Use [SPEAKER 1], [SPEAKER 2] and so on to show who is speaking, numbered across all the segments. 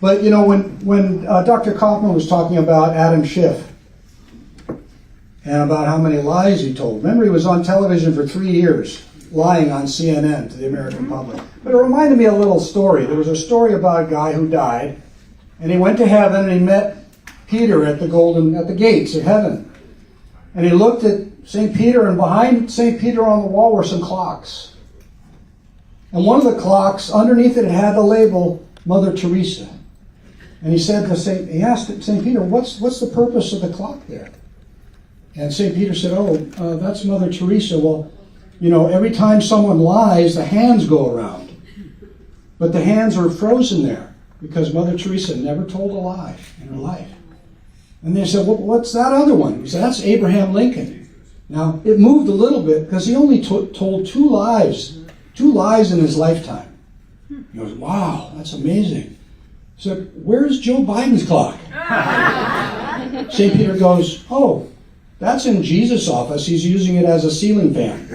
[SPEAKER 1] But when Dr. Kaufman was talking about Adam Schiff and about how many lies he told, remember he was on television for 3 years lying on CNN to the American public. But it reminded me of a little story. There was a story about a guy who died, and he went to heaven and he met Peter at the gates of heaven. And he looked at St. Peter, and behind St. Peter on the wall were some clocks. And one of the clocks, underneath it had the label Mother Teresa. And he asked St. Peter, what's the purpose of the clock there? And St. Peter said, that's Mother Teresa. Well, every time someone lies, the hands go around. But the hands are frozen there because Mother Teresa never told a lie in her life. And they said, what's that other one? He said, that's Abraham Lincoln. Now, it moved a little bit because he only told two lies in his lifetime. He goes, wow, that's amazing. He said, where's Joe Biden's clock? St. Peter goes, that's in Jesus' office. He's using it as a ceiling fan.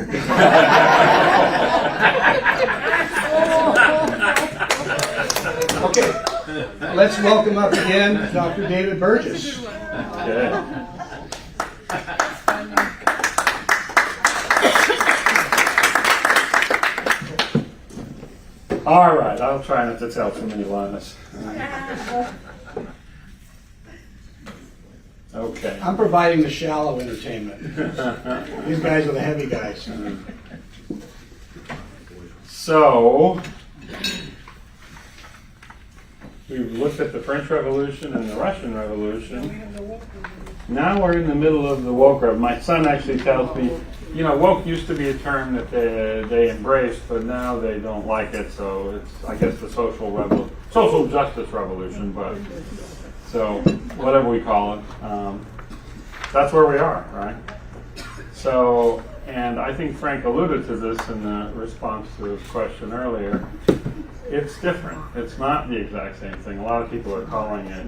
[SPEAKER 1] Okay, let's welcome up again Dr. David Burgess.
[SPEAKER 2] Okay. All right, I'll try not to tell too many lies. Okay.
[SPEAKER 1] I'm providing the shallow entertainment. These guys are the heavy guys.
[SPEAKER 2] So, we've looked at the French Revolution and the Russian Revolution. Now we're in the middle of the woke revolution. My son actually tells me, woke used to be a term that they embraced, but now they don't like it. So it's, I guess, the social justice revolution. But so whatever we call it, that's where we are, right? So, and I think Frank alluded to this in the response to his question earlier. It's different. It's not the exact same thing. A lot of people are calling it,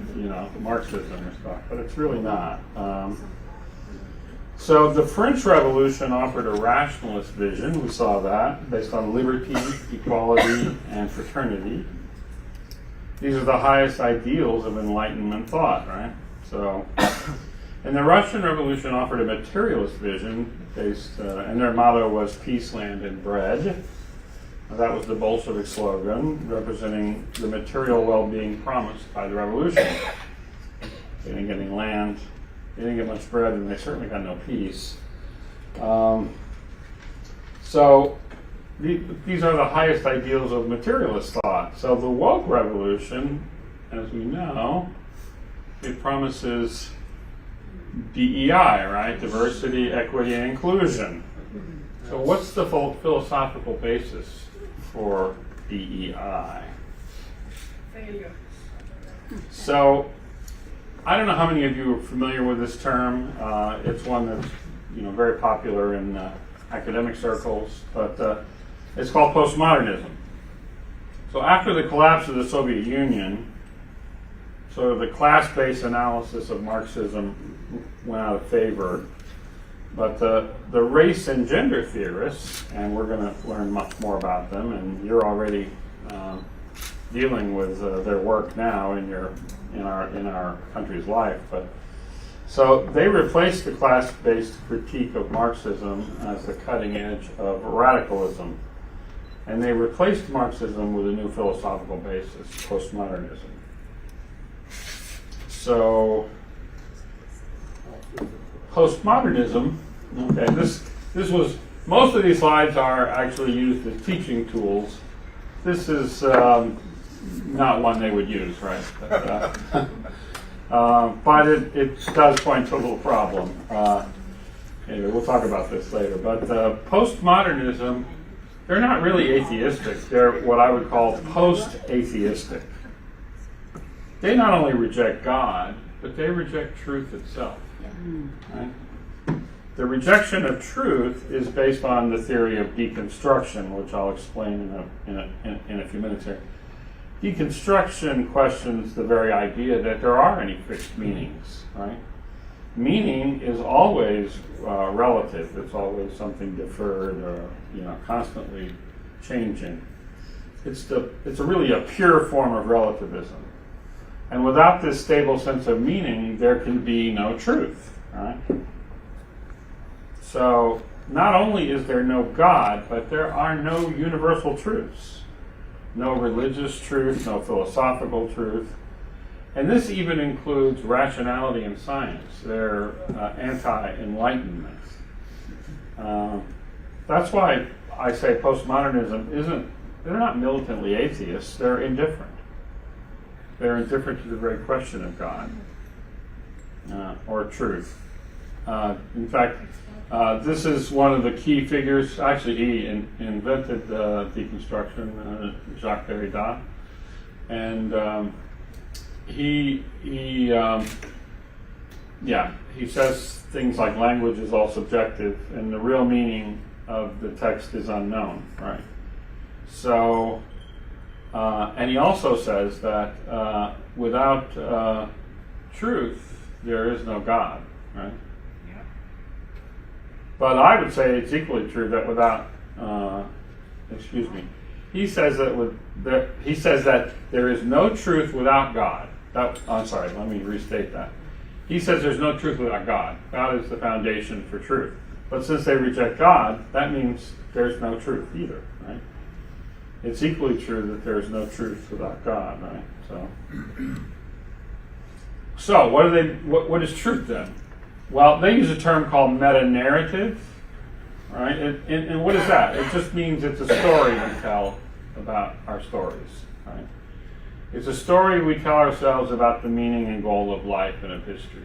[SPEAKER 2] Marxism or stuff, but it's really not. So the French Revolution offered a rationalist vision. We saw that, based on liberty, equality, and fraternity. These are the highest ideals of Enlightenment thought, right? So, and the Russian Revolution offered a materialist vision based, and their motto was peace, land, and bread. That was the Bolshevik slogan, representing the material well-being promised by the revolution. They didn't get any land, they didn't get much bread, and they certainly got no peace. So these are the highest ideals of materialist thought. So the woke revolution, as we know, it promises DEI, right? Diversity, equity, and inclusion. So what's the philosophical basis for DEI?
[SPEAKER 3] Failure.
[SPEAKER 2] So I don't know how many of you are familiar with this term. It's one that's very popular in academic circles, but it's called postmodernism. So after the collapse of the Soviet Union, sort of the class-based analysis of Marxism went out of favor. But the race and gender theorists, and we're going to learn much more about them, and you're already dealing with their work now in our country's life. But so they replaced the class-based critique of Marxism as the cutting edge of radicalism, and they replaced Marxism with a new philosophical basis, postmodernism. So postmodernism, okay, this was, most of these slides are actually used as teaching tools. This is not one they would use, right? But it does point to a little problem. Anyway, we'll talk about this later. But postmodernism, they're not really atheistic. They're what I would call post-atheistic. They not only reject God, but they reject truth itself. Right? The rejection of truth is based on the theory of deconstruction, which I'll explain in a few minutes here. Deconstruction questions the very idea that there are any fixed meanings, right? Meaning is always relative. It's always something deferred or constantly changing. It's really a pure form of relativism. And without this stable sense of meaning, there can be no truth. Right? So not only is there no God, but there are no universal truths. No religious truth, no philosophical truth. And this even includes rationality and science. They're anti-enlightenment. That's why I say postmodernism they're not militantly atheists, they're indifferent. They're indifferent to the very question of God or truth. In fact, this is one of the key figures. Actually, he invented deconstruction, Jacques Derrida. And he says things like language is all subjective and the real meaning of the text is unknown, right? So, and he also says that without truth, there is no God, right?
[SPEAKER 3] Yeah.
[SPEAKER 2] But I would say it's equally true that without, he says that there is no truth without God. I'm sorry, let me restate that. He says there's no truth without God. God is the foundation for truth. But since they reject God, that means there's no truth either, right? It's equally true that there's no truth without God, right? So what is truth then? Well, they use a term called meta-narrative, right? And what is that? It just means it's a story we tell about our stories, right? It's a story we tell ourselves about the meaning and goal of life and of history.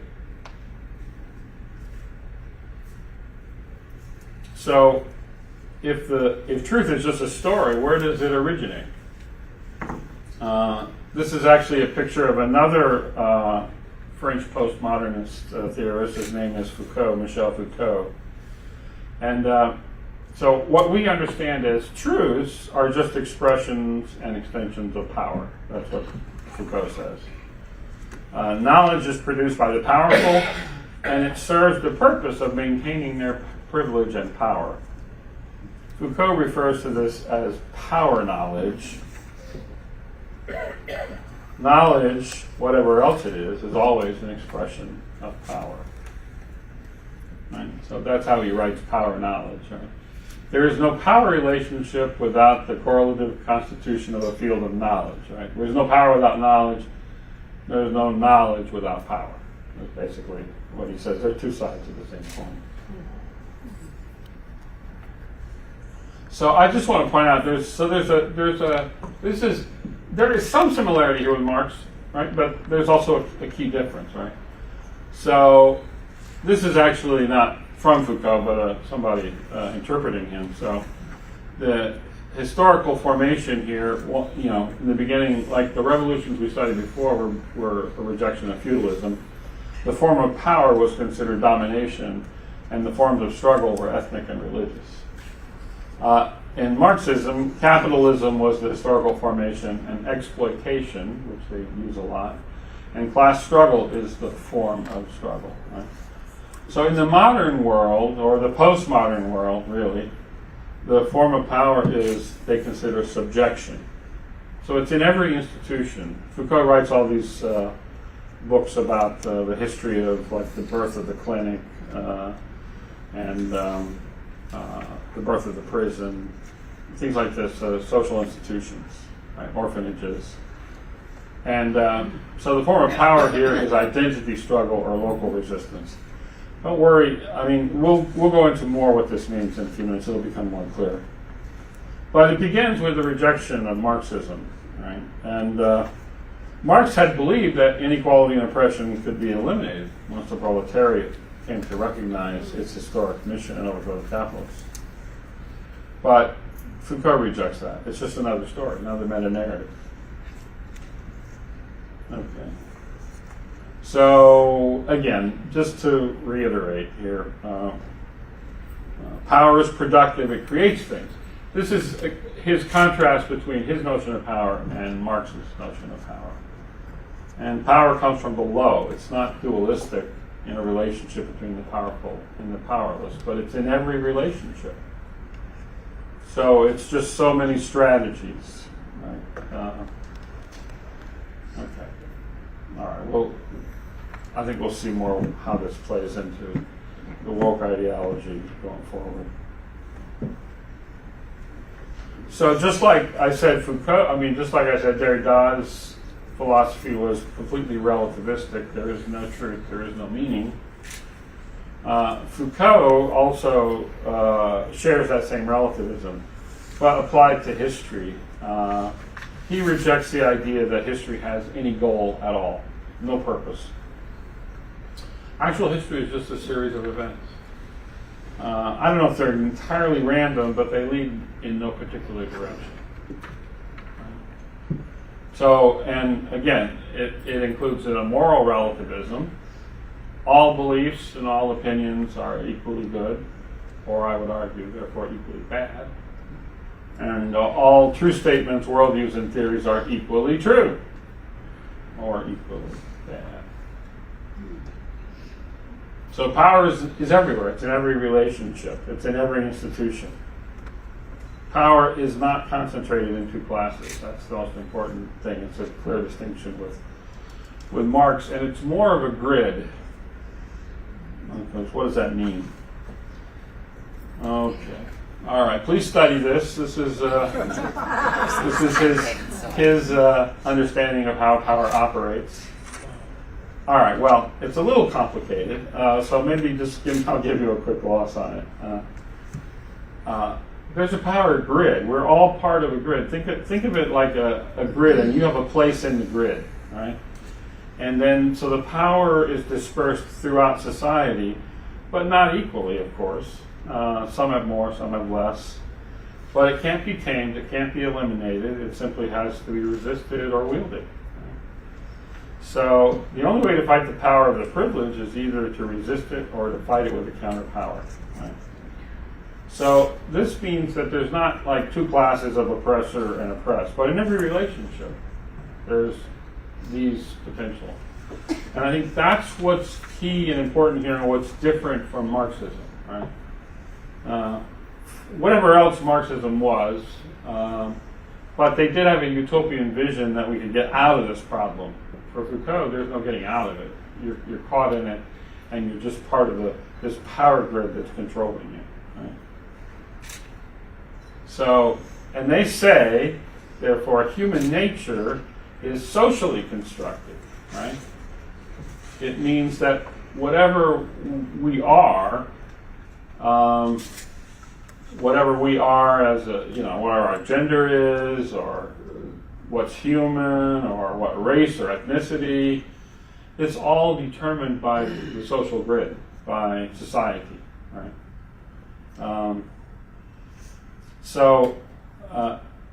[SPEAKER 2] So, if truth is just a story, where does it originate? This is actually a picture of another French postmodernist theorist. His name is Michel Foucault. And so what we understand as truths are just expressions and extensions of power. That's what Foucault says. Knowledge is produced by the powerful, and it serves the purpose of maintaining their privilege and power. Foucault refers to this as power knowledge. Knowledge, whatever else it is always an expression of power. Right? So that's how he writes power knowledge. Right? There is no power relationship without the correlative constitution of a field of knowledge. Right? There's no power without knowledge. There's no knowledge without power. That's basically what he says. They're two sides of the same coin. So I just want to point out there is some similarity here with Marx, right? But there's also a key difference, right? So this is actually not from Foucault, but somebody interpreting him. So the historical formation here, in the beginning, like the revolutions we studied before were a rejection of feudalism. The form of power was considered domination, and the forms of struggle were ethnic and religious. In Marxism, capitalism was the historical formation, and exploitation, which they use a lot, and class struggle is the form of struggle. Right? So in the modern world, or the postmodern world, really, the form of power is, they consider subjection. So it's in every institution. Foucault writes all these books about the history of, like, the birth of the clinic and the birth of the prison, things like this, social institutions, right, orphanages. And so the form of power here is identity struggle or local resistance. Don't worry, I mean, we'll go into more what this means in a few minutes. It'll become more clear. But it begins with the rejection of Marxism, right? And Marx had believed that inequality and oppression could be eliminated once the proletariat came to recognize its historic mission and overthrow the capitalists. But Foucault rejects that. It's just another story, another meta-narrative. Okay. So, again, just to reiterate here, power is productive, it creates things. This is his contrast between his notion of power and Marx's notion of power. And power comes from below. It's not dualistic in a relationship between the powerful and the powerless, but it's in every relationship. So it's just so many strategies. Right? Okay. I think we'll see more how this plays into the woke ideology going forward. So just like I said, Derrida's philosophy was completely relativistic. There is no truth, there is no meaning. Foucault also shares that same relativism, but applied to history. He rejects the idea that history has any goal at all, no purpose. Actual history is just a series of events. I don't know if they're entirely random, but they lead in no particular direction. So, and again, it includes a moral relativism. All beliefs and all opinions are equally good, or I would argue, therefore, equally bad. And all true statements, worldviews, and theories are equally true, or equally bad. So power is everywhere. It's in every relationship. It's in every institution. Power is not concentrated in two classes. That's the most important thing. It's a clear distinction with Marx, and it's more of a grid. What does that mean? Okay. All right. Please study this. This is his understanding of how power operates. All right. Well, it's a little complicated, so maybe I'll give you a quick gloss on it. There's a power grid. We're all part of a grid. Think of it like a grid, and you have a place in the grid, right? And then, so the power is dispersed throughout society, but not equally, of course. Some have more, some have less. But it can't be tamed, it can't be eliminated, it simply has to be resisted or wielded. So the only way to fight the power of the privilege is either to resist it or to fight it with a counterpower. Right? So this means that there's not like two classes of oppressor and oppressed, but in every relationship there's these potential. And I think that's what's key and important here and what's different from Marxism. Right? Whatever else Marxism was, but they did have a utopian vision that we could get out of this problem. For Foucault, there's no getting out of it. You're caught in it, and you're just part of this power grid that's controlling you. Right? So, and they say, therefore, human nature is socially constructed. Right? It means that whatever we are, as whatever our gender is, or what's human, or what race or ethnicity, it's all determined by the social grid, by society, right?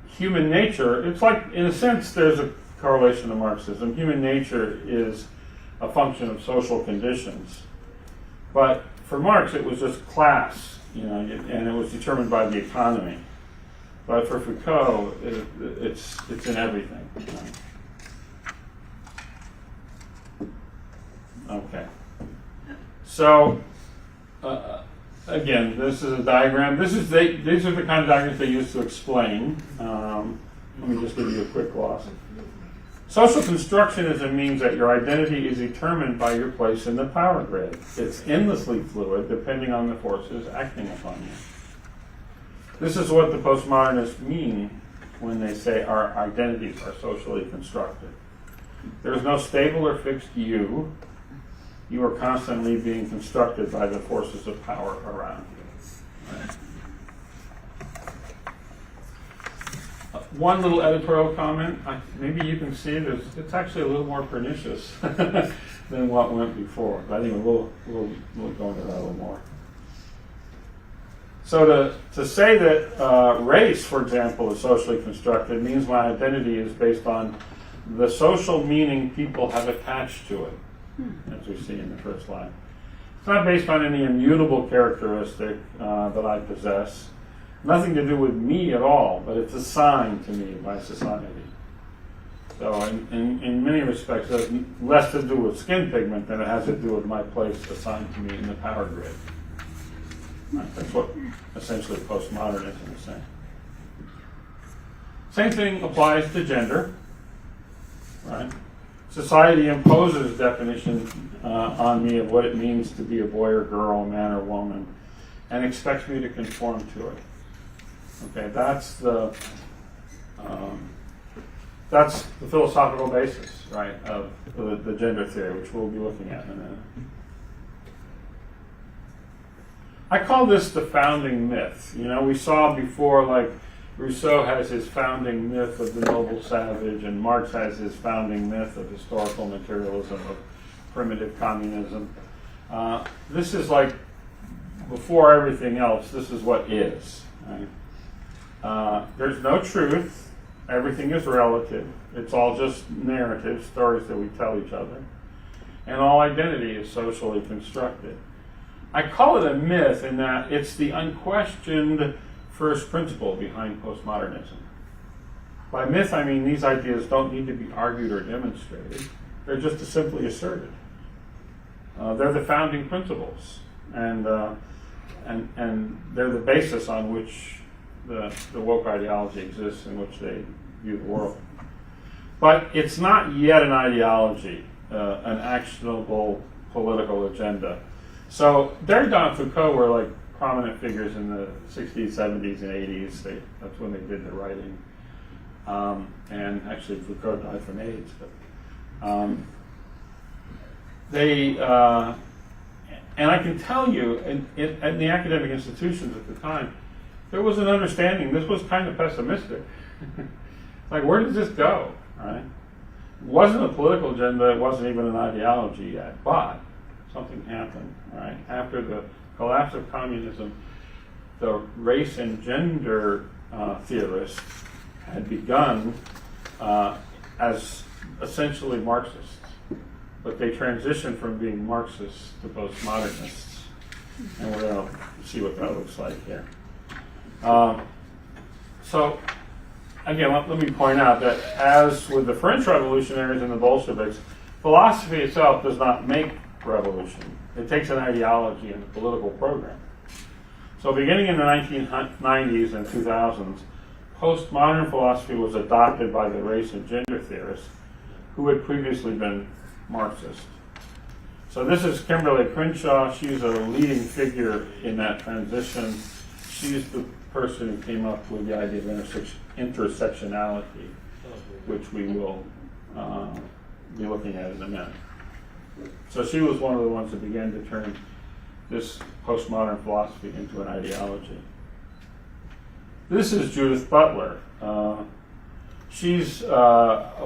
[SPEAKER 2] Human nature, it's like, in a sense, there's a correlation to Marxism. Human nature is a function of social conditions. But for Marx, it was just class, and it was determined by the economy. But for Foucault, it's in everything. Okay. So, again, this is a diagram. These are the kind of diagrams they use to explain. Let me just give you a quick gloss. Social constructionism means that your identity is determined by your place in the power grid. It's endlessly fluid, depending on the forces acting upon you. This is what the postmodernists mean when they say our identities are socially constructed. There is no stable or fixed you. You are constantly being constructed by the forces of power around you. Right? One little editorial comment. Maybe you can see it's actually a little more pernicious than what went before. But anyway, we'll go into that a little more. So to say that race, for example, is socially constructed means my identity is based on the social meaning people have attached to it, as we see in the first line. It's not based on any immutable characteristic that I possess. Nothing to do with me at all, but it's assigned to me by society. So in many respects, it has less to do with skin pigment than it has to do with my place assigned to me in the power grid. Right, that's what essentially postmodernism is saying. Same thing applies to gender. Right? Society imposes definition on me of what it means to be a boy or girl, man or woman, and expects me to conform to it. Okay, that's the philosophical basis, right, of the gender theory, which we'll be looking at in a minute. I call this the founding myth. You know, we saw before, like, Rousseau has his founding myth of the noble savage, and Marx has his founding myth of historical materialism, of primitive communism. This is like, before everything else, this is what is. Right? There's no truth. Everything is relative. It's all just narratives, stories that we tell each other. And all identity is socially constructed. I call it a myth in that it's the unquestioned first principle behind postmodernism. By myth, I mean these ideas don't need to be argued or demonstrated. They're just simply asserted. They're the founding principles, and they're the basis on which the woke ideology exists, in which they view the world. But it's not yet an ideology, an actionable political agenda. So Derrida and Foucault were like prominent figures in the 60s, 70s, and 80s. That's when they did the writing. And actually Foucault died from AIDS. But, and I can tell you, in the academic institutions at the time, there was an understanding this was kind of pessimistic. Like, where does this go? Right? It wasn't a political agenda, it wasn't even an ideology yet, but something happened, right? After the collapse of communism, the race and gender theorists had begun as essentially Marxists, but they transitioned from being Marxists to postmodernists, and we're going to see what that looks like here. So, again, let me point out that as with the French revolutionaries and the Bolsheviks, philosophy itself does not make revolution. It takes an ideology and a political program. So beginning in the 1990s and 2000s, postmodern philosophy was adopted by the race and gender theorists who had previously been Marxist. So this is Kimberly Crenshaw. She's a leading figure in that transition. She's the person who came up with the idea of intersectionality, which we will be looking at in a minute. So she was one of the ones that began to turn this postmodern philosophy into an ideology. This is Judith Butler. She's is a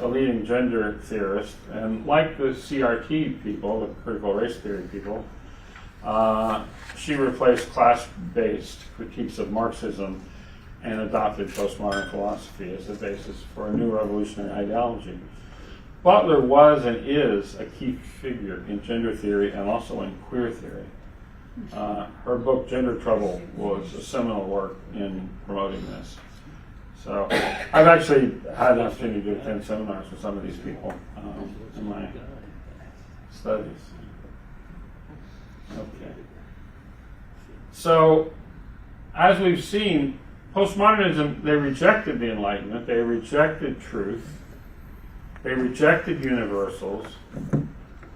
[SPEAKER 2] leading gender theorist, and like the CRT people, the critical race theory people, she replaced class-based critiques of Marxism and adopted postmodern philosophy as the basis for a new revolutionary ideology. Butler was and is a key figure in gender theory and also in queer theory. Her book, Gender Trouble, was a seminal work in promoting this. So I've actually had an opportunity to attend seminars with some of these people in my studies. Okay. So, as we've seen, postmodernism, they rejected the Enlightenment, they rejected truth, they rejected universals.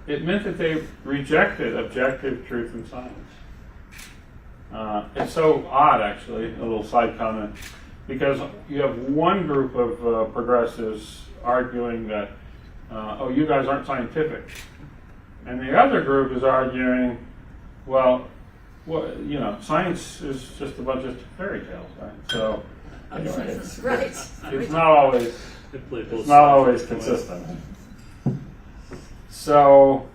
[SPEAKER 2] It meant that they rejected objective truth and science. It's so odd, actually, a little side comment, because you have one group of progressives arguing that, you guys aren't scientific. And the other group is arguing, well, science is just a bunch of fairy tales, right? So, anyway, it's not always consistent. So,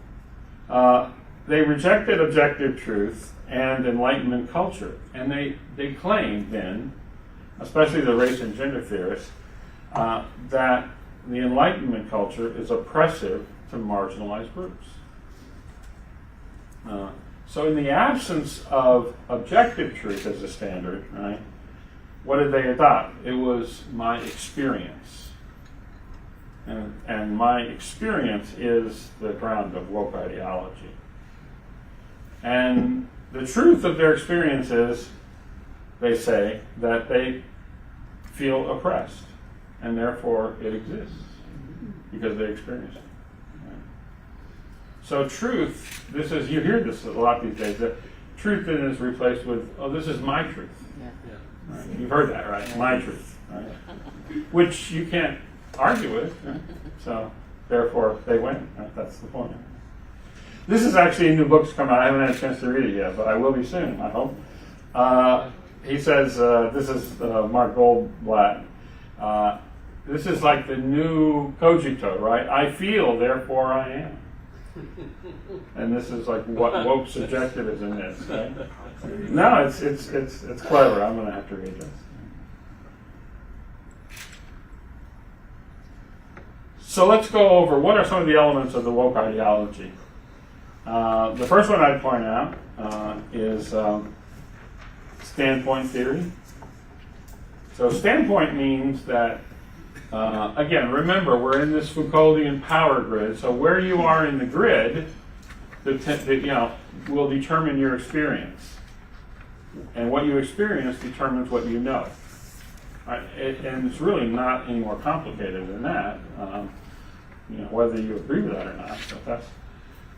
[SPEAKER 2] they rejected objective truth and Enlightenment culture, and they claimed then, especially the race and gender theorists, that the Enlightenment culture is oppressive to marginalized groups. So in the absence of objective truth as a standard, right, what did they adopt? It was my experience. And my experience is the ground of woke ideology. And the truth of their experience is, they say, that they feel oppressed, and therefore it exists. because they experience it. Right? So truth, this is, you hear this a lot these days, that truth then is replaced with, oh, this is my truth. Right? You've heard that, right? My truth. Right? Which you can't argue with. Right? So therefore they win. Right? That's the point. This is actually a new book that's come out. I haven't had a chance to read it yet, but I will be soon, I hope. He says, this is Mark Goldblatt. This is like the new cogito, right? I feel, therefore I am. And this is like what woke subjectivism is, right? No, it's clever. I'm going to have to read this. So let's go over what are some of the elements of the woke ideology. The first one I'd point out is standpoint theory. So standpoint means that, again, remember, we're in this Foucauldian power grid, so where you are in the grid will determine your experience. And what you experience determines what you know. Right? And it's really not any more complicated than that, whether you agree with that or not.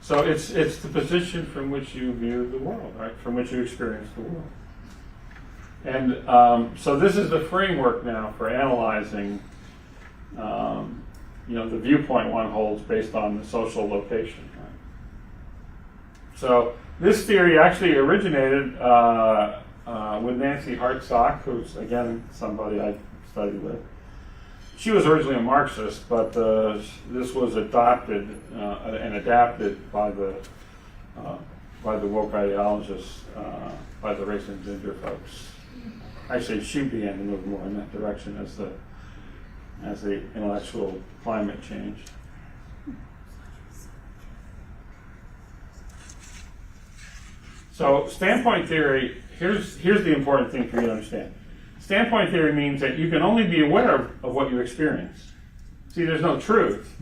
[SPEAKER 2] So it's the position from which you view the world, right? From which you experience the world. And so this is the framework now for analyzing, the viewpoint one holds based on the social location. Right? So this theory actually originated with Nancy Hartsock, who's, again, somebody I studied with. She was originally a Marxist, but this was adopted and adapted by the woke ideologists, by the race and gender folks. Actually, she began to move more in that direction as the intellectual climate changed. So, standpoint theory. Here's the important thing for you to understand. Standpoint theory means that you can only be aware of what you experience. See, there's no truth,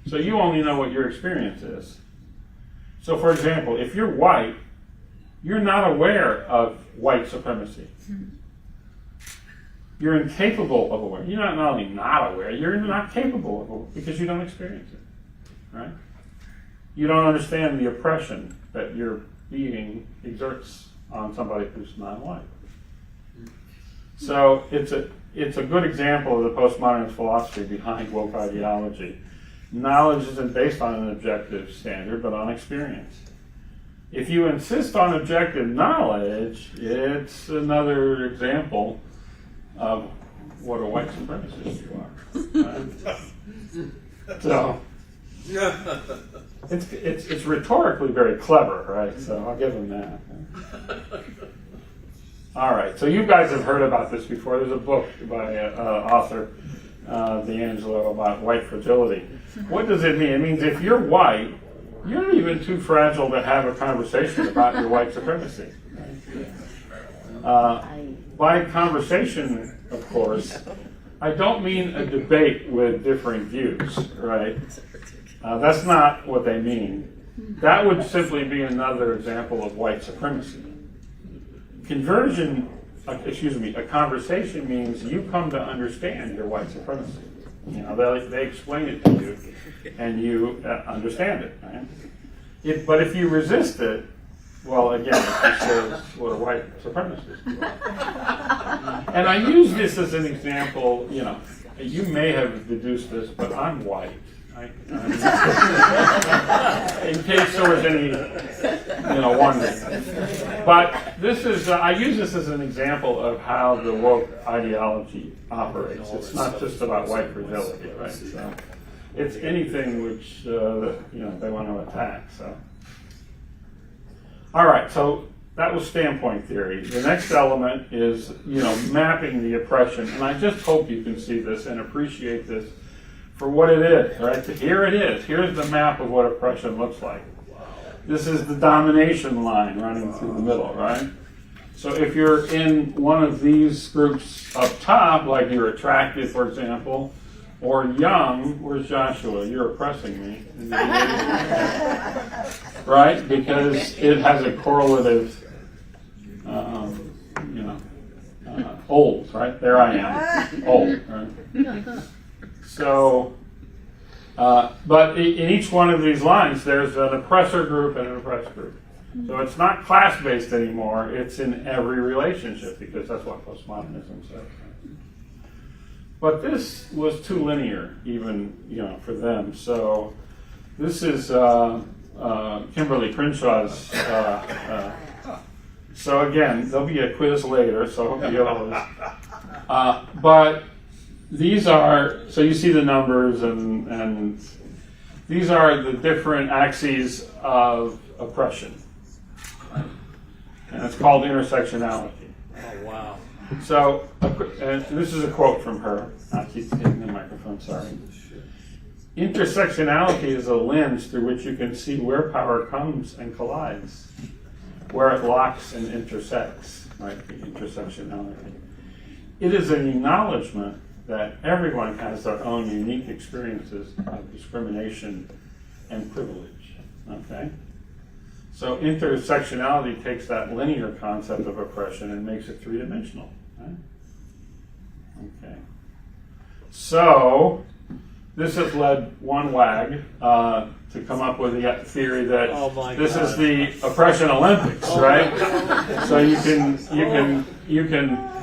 [SPEAKER 2] so you only know what your experience is. So, for example, if you're white, you're not aware of white supremacy. You're incapable of aware. You're not only not aware, you're not capable of aware because you don't experience it, right? You don't understand the oppression that your being exerts on somebody who's non-white. So it's a good example of the postmodernist philosophy behind woke ideology. Knowledge isn't based on an objective standard, but on experience. If you insist on objective knowledge, it's another example of what a white supremacist you are. Right? So it's rhetorically very clever, right? So I'll give him that. All right, so you guys have heard about this before. There's a book by author D'Angelo about white fragility. What does it mean? It means if you're white, you're not even too fragile to have a conversation about your white supremacy. By conversation, of course, I don't mean a debate with differing views, right? That's not what they mean. That would simply be another example of white supremacy. A conversation means you come to understand your white supremacy. They explain it to you, and you understand it. Right? But if you resist it, well, again, it says what a white supremacist you are. And I use this as an example. You may have deduced this, but I'm white. Right? In case there was any, wondering. But this is, I use this as an example of how the woke ideology operates. It's not just about white fragility, right? So it's anything which, they want to attack. So, all right. So that was standpoint theory. The next element is, mapping the oppression. And I just hope you can see this and appreciate this for what it is, right? Here it is. Here's the map of what oppression looks like. This is the domination line running through the middle, right? So if you're in one of these groups up top, like you're attractive, for example, or young, where's Joshua? You're oppressing me. Right? Because it has a correlative, old, right? There I am, old, right? So But in each one of these lines, there's an oppressor group and an oppressed group. So it's not class-based anymore. It's in every relationship, because that's what postmodernism says. But this was too linear, even for them. So this is Kimberly Crenshaw's. So again, there'll be a quiz later. So I hope you get all this. But these are, so you see the numbers, and these are the different axes of oppression. And it's called intersectionality.
[SPEAKER 4] Oh, wow.
[SPEAKER 2] So, and this is a quote from her. I keep hitting the microphone, sorry. Intersectionality is a lens through which you can see where power comes and collides, where it locks and intersects, right? The intersectionality. It is an acknowledgement that everyone has their own unique experiences of discrimination and privilege, okay? So intersectionality takes that linear concept of oppression and makes it three-dimensional, right? Okay. So this has led one WAG to come up with the theory that this is the oppression Olympics, right? So you can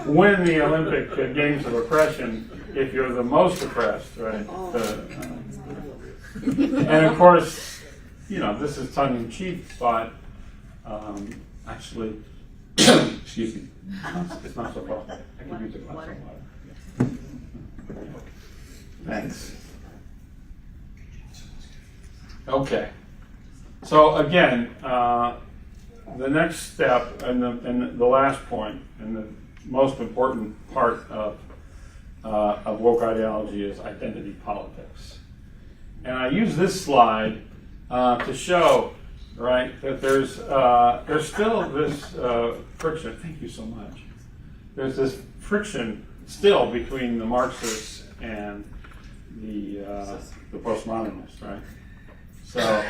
[SPEAKER 2] win the Olympic Games of Oppression if you're the most oppressed, right? And of course, this is tongue-in-cheek, but actually, excuse me, it's not so far. I can use a glass of water. Thanks. Okay. So again, the next step and the last point and the most important part of woke ideology is identity politics. And I use this slide to show, right, that there's still this friction. Thank you so much. There's this friction still between the Marxists and the postmodernists, right? So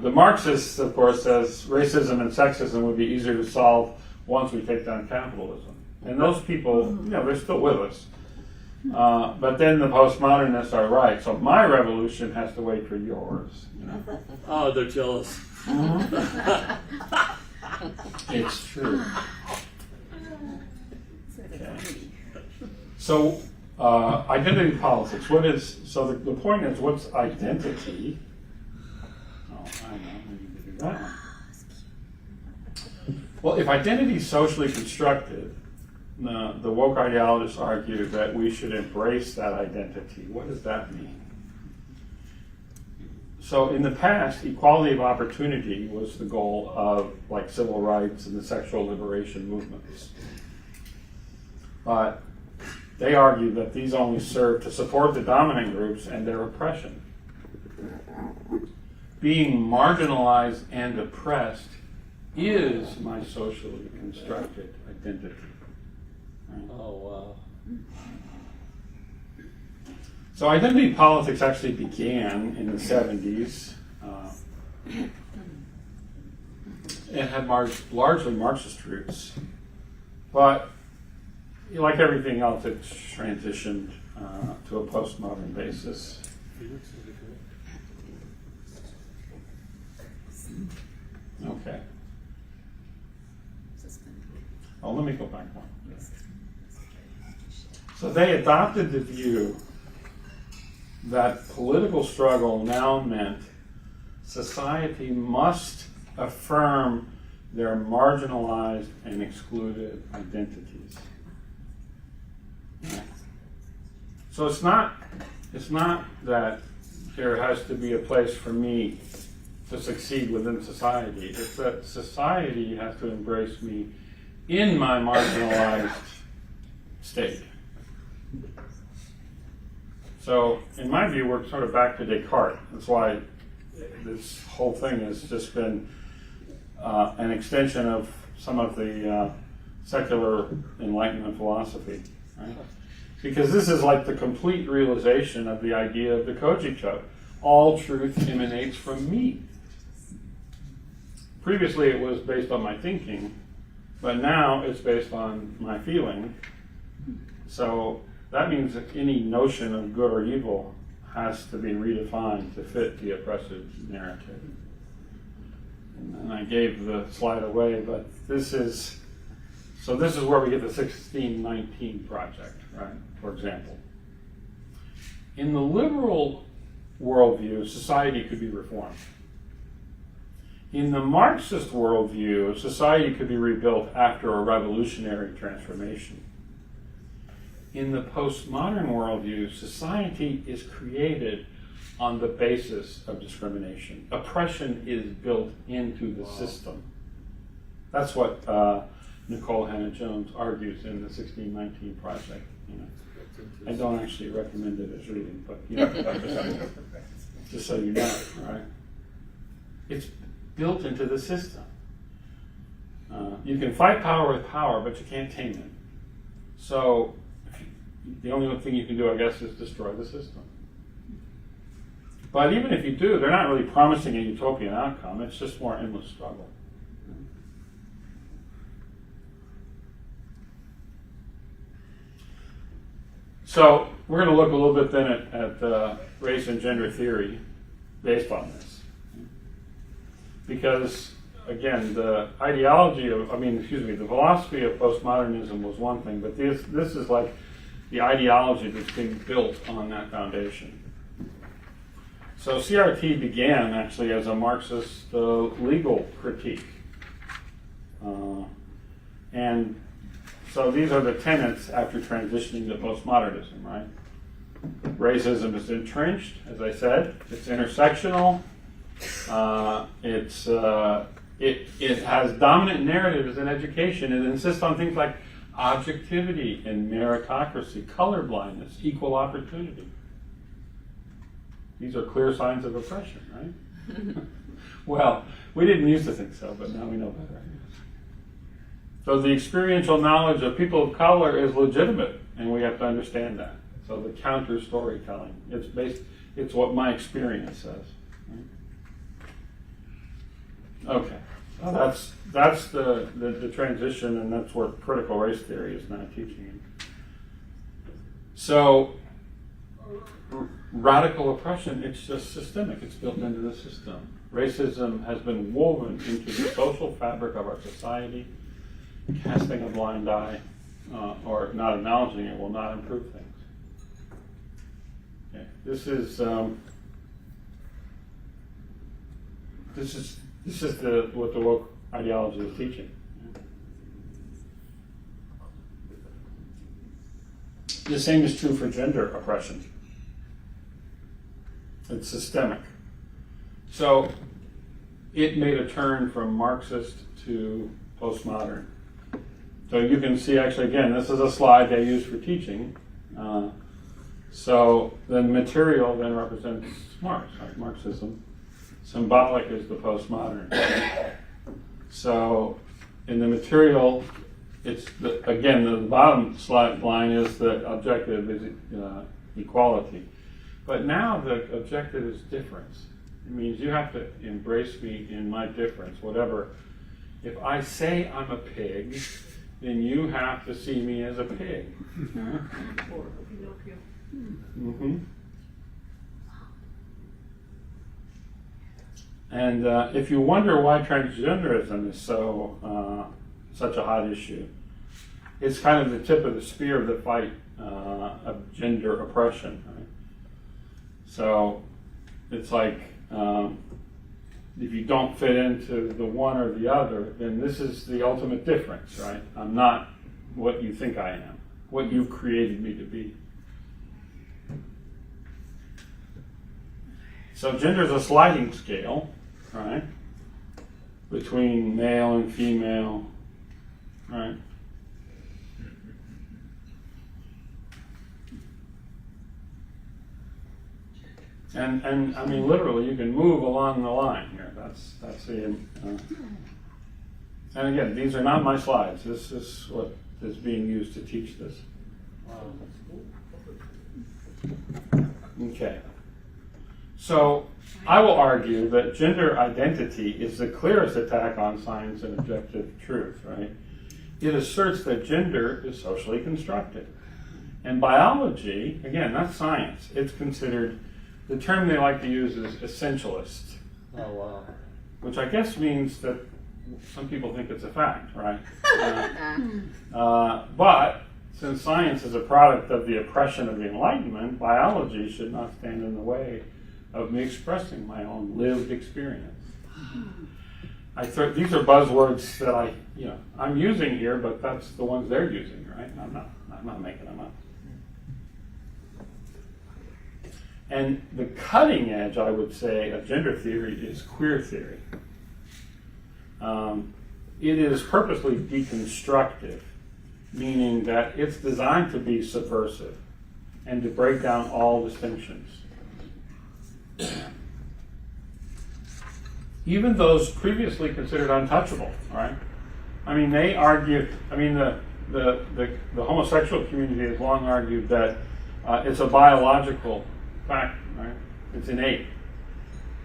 [SPEAKER 2] the Marxists, of course, says racism and sexism would be easier to solve once we take down capitalism. And those people, they're still with us. But then the postmodernists are right. So my revolution has to wait for yours.
[SPEAKER 4] Oh, they're jealous.
[SPEAKER 2] It's true. Okay. So identity politics. So the point is, what's identity? Oh, I know. Maybe we can do that one. Well, if identity is socially constructed, the woke ideologists argue that we should embrace that identity. What does that mean? So in the past, equality of opportunity was the goal of civil rights and the sexual liberation movements. But they argue that these only serve to support the dominant groups and their oppression. Being marginalized and oppressed is my socially constructed identity.
[SPEAKER 4] Oh, wow.
[SPEAKER 2] So identity politics actually began in the 70s. It had largely Marxist roots. But like everything else, it's transitioned to a postmodern basis. Okay. Oh, let me go back one. So they adopted the view that political struggle now meant society must affirm their marginalized and excluded identities. So it's not that there has to be a place for me to succeed within society. It's that society has to embrace me in my marginalized state. So, in my view, we're sort of back to Descartes. That's why this whole thing has just been an extension of some of the secular Enlightenment philosophy, right? Because this is like the complete realization of the idea of the Kojito. All truth emanates from me. Previously, it was based on my thinking, but now it's based on my feeling. So that means that any notion of good or evil has to be redefined to fit the oppressive narrative. And I gave the slide away, but this is where we get the 1619 project, right? For example. In the liberal worldview, society could be reformed. In the Marxist worldview, society could be rebuilt after a revolutionary transformation. In the postmodern worldview, society is created on the basis of discrimination. Oppression is built into the system. That's what Nicole Hannah-Jones argues in the 1619 project. You know. I don't actually recommend it as reading, but you know, just so you know, right? It's built into the system. You can fight power with power, but you can't tame it. So the only thing you can do, I guess, is destroy the system. But even if you do, they're not really promising a utopian outcome. It's just more endless struggle. So we're going to look a little bit then at race and gender theory based on this. Because, again, the the philosophy of postmodernism was one thing, but this is like the ideology that's being built on that foundation. So CRT began actually as a Marxist legal critique. And so these are the tenets after transitioning to postmodernism, right? Racism is entrenched, as I said. It's intersectional. It has dominant narratives in education. It insists on things like objectivity and meritocracy, colorblindness, equal opportunity. These are clear signs of oppression, right? Well, we didn't used to think so, but now we know better. So the experiential knowledge of people of color is legitimate, and we have to understand that. So the counter storytelling, it's what my experience says. Right? Okay, so that's the transition, and that's what critical race theory is now teaching. So radical oppression, it's just systemic. It's built into the system. Racism has been woven into the social fabric of our society. Casting a blind eye or not acknowledging it will not improve things. Okay. This is what the woke ideology is teaching. The same is true for gender oppression. It's systemic. So it made a turn from Marxist to postmodern. So you can see, actually, again, this is a slide they use for teaching. So the material then represents Marx, right? Marxism. Symbolic is the postmodern. So in the material, it's the bottom slide line is the objective is equality. But now the objective is difference. It means you have to embrace me in my difference, whatever. If I say I'm a pig, then you have to see me as a pig.
[SPEAKER 3] Or Pinocchio.
[SPEAKER 2] Mm-hmm. And if you wonder why transgenderism is such a hot issue, it's kind of the tip of the spear of the fight of gender oppression. Right? So it's like if you don't fit into the one or the other, then this is the ultimate difference, right? I'm not what you think I am, what you've created me to be. So gender is a sliding scale, right? Between male and female, right? And I mean, literally, you can move along the line here. That's the. And again, these are not my slides. This is what is being used to teach this.
[SPEAKER 4] Wow, that's cool.
[SPEAKER 2] Okay. So I will argue that gender identity is the clearest attack on science and objective truth, right? It asserts that gender is socially constructed. And biology, again, that's science. It's considered the term they like to use is essentialist,
[SPEAKER 4] Oh, wow.
[SPEAKER 2] which I guess means that some people think it's a fact, right? But since science is a product of the oppression of the Enlightenment, biology should not stand in the way of me expressing my own lived experience. These are buzzwords that I'm using here, but that's the ones they're using, right? I'm not making them up. And the cutting edge, I would say, of gender theory is queer theory. It is purposely deconstructive, meaning that it's designed to be subversive and to break down all distinctions. Even those previously considered untouchable, right? I mean, they argue, the homosexual community has long argued that it's a biological fact, right? It's innate.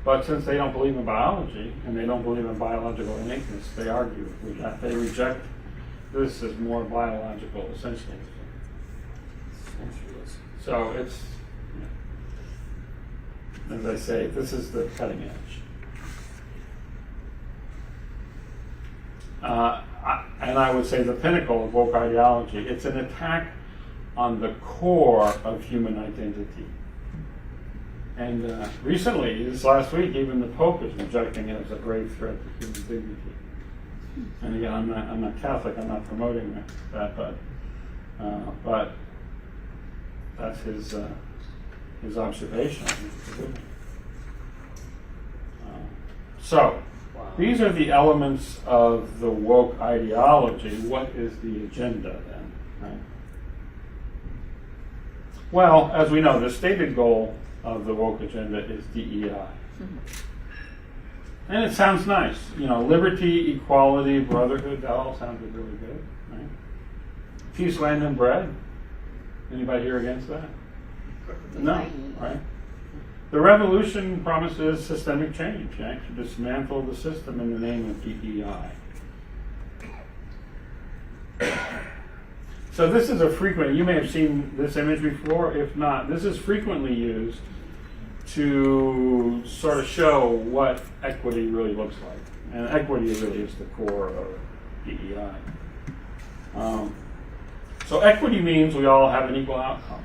[SPEAKER 2] But since they don't believe in biology and they don't believe in biological innateness, they argue with that. They reject this as more biological essentialism. So it's, as I say, this is the cutting edge. And I would say the pinnacle of woke ideology. It's an attack on the core of human identity. And recently, this last week, even the Pope is rejecting it as a grave threat to human dignity. And again, I'm not Catholic. I'm not promoting that, but that's his observation. So. These are the elements of the woke ideology. What is the agenda then? Right? Well, as we know, the stated goal of the woke agenda is DEI. And it sounds nice. Liberty, equality, brotherhood, that all sounded really good. Right? Peace, land, and bread. Anybody here against that? No, right? The revolution promises systemic change, to dismantle the system in the name of DEI. So this is you may have seen this image before. If not, this is frequently used to sort of show what equity really looks like. And equity really is the core of DEI. So equity means we all have an equal outcome.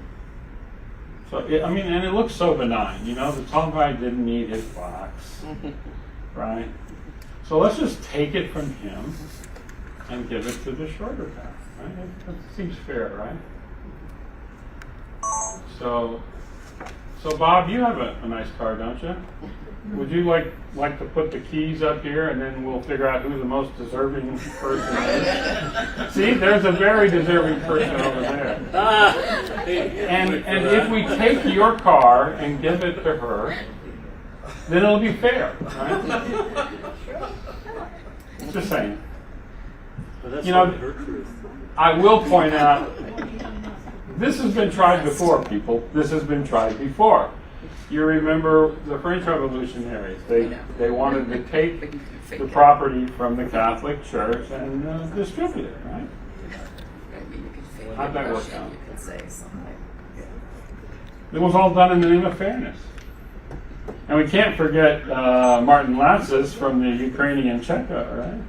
[SPEAKER 2] So, and it looks so benign. The tall guy didn't need his box, right? So let's just take it from him and give it to the shorter guy, right? That seems fair, right? So Bob, you have a nice car, don't you? Would you like to put the keys up here, and then we'll figure out who the most deserving person is? See, there's a very deserving person over there. And if we take your car and give it to her, then it'll be fair, right? Just saying.
[SPEAKER 4] But that's her truth.
[SPEAKER 2] I will point out, this has been tried before, people. This has been tried before. You remember the French revolutionaries. They wanted to take the property from the Catholic Church and distribute it, right? How'd that work out? It was all done in the name of fairness. And we can't forget Martin Lasses from the Ukrainian Cheka, right?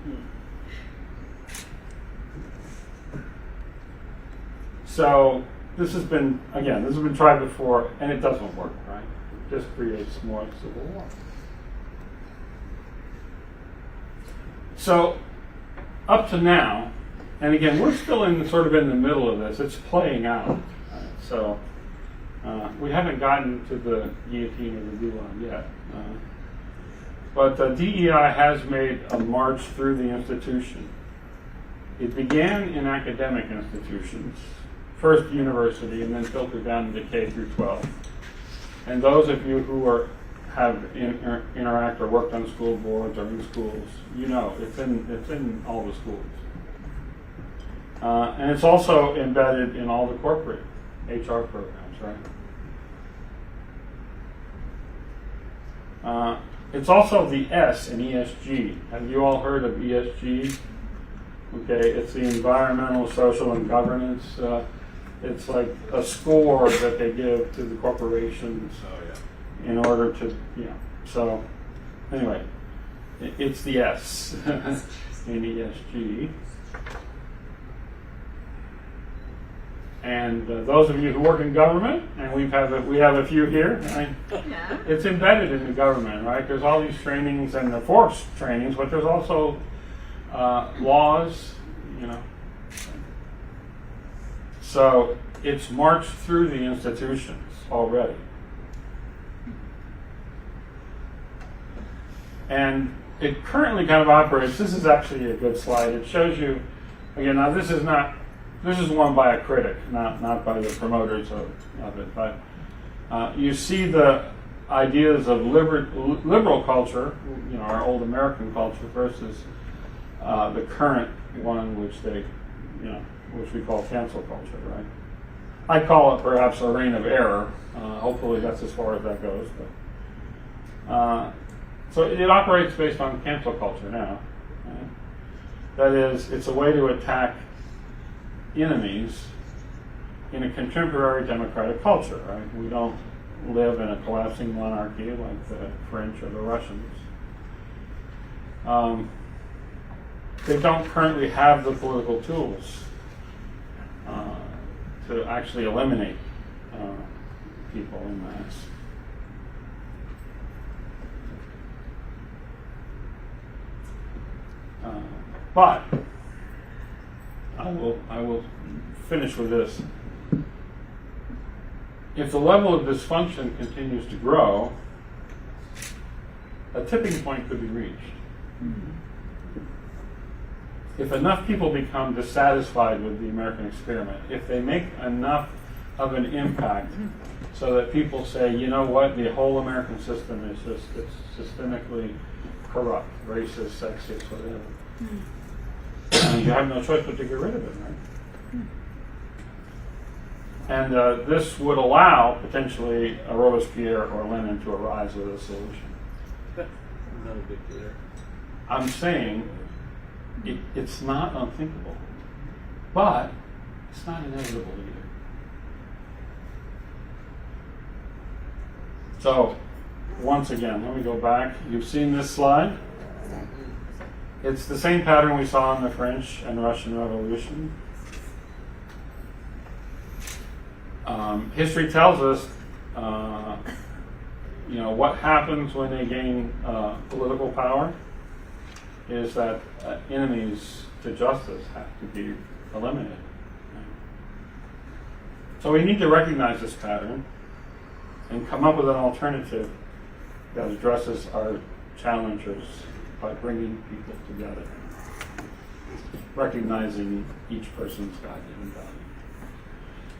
[SPEAKER 2] So this has been tried before, and it doesn't work, right? Just creates more civil war. So, up to now, and again, we're still in the middle of this. It's playing out. Right? So, we haven't gotten to the guillotine or the gulag yet. But DEI has made a march through the institution. It began in academic institutions, first university, and then filtered down into K through 12. And those of you who have interact or worked on school boards or in schools, it's in all the schools. And it's also embedded in all the corporate HR programs, right? It's also the S in ESG. Have you all heard of ESG? Okay, it's the environmental, social, and governance. It's like a score that they give to the corporations in order to, so anyway, it's the S, NESG. And those of you who work in government, and we have a few here, right?
[SPEAKER 3] Yeah.
[SPEAKER 2] It's embedded in the government, right? There's all these trainings and the force trainings, but there's also laws, So it's marched through the institutions already. And it currently kind of operates, this is actually a good slide. It shows you, again, now this is one by a critic, not by the promoters of it, but you see the ideas of liberal culture, our old American culture versus the current one, which which we call cancel culture, right? I call it perhaps a reign of error. Hopefully that's as far as that goes. But, so it operates based on cancel culture now. Right? That is, it's a way to attack enemies in a contemporary democratic culture, right? We don't live in a collapsing monarchy like the French or the Russians. They don't currently have the political tools to actually eliminate people in mass. But I will finish with this. If the level of dysfunction continues to grow, a tipping point could be reached. If enough people become dissatisfied with the American experiment, if they make enough of an impact so that people say, you know what, the whole American system is it's systemically corrupt, racist, sexist, whatever. And you have no choice but to get rid of it, right? And this would allow, potentially, a Robespierre or Lenin to arise with a solution.
[SPEAKER 4] Not a big deal.
[SPEAKER 2] I'm saying it's not unthinkable, but it's not inevitable either. So, once again, let me go back. You've seen this slide. It's the same pattern we saw in the French and Russian Revolution. History tells us, what happens when they gain political power is that enemies to justice have to be eliminated. So we need to recognize this pattern and come up with an alternative that addresses our challenges by bringing people together, recognizing each person's God-given value.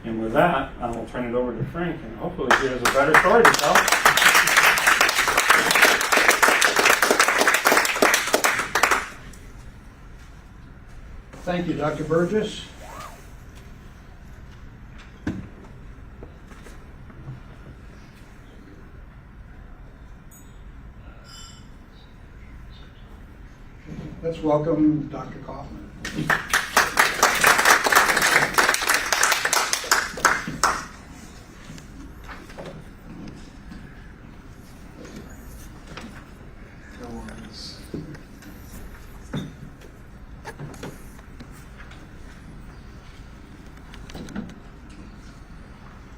[SPEAKER 2] And with that, I will turn it over to Frank, and hopefully he has a better story to tell.
[SPEAKER 1] Thank you, Dr. Burgess. Let's welcome Dr. Kaufman.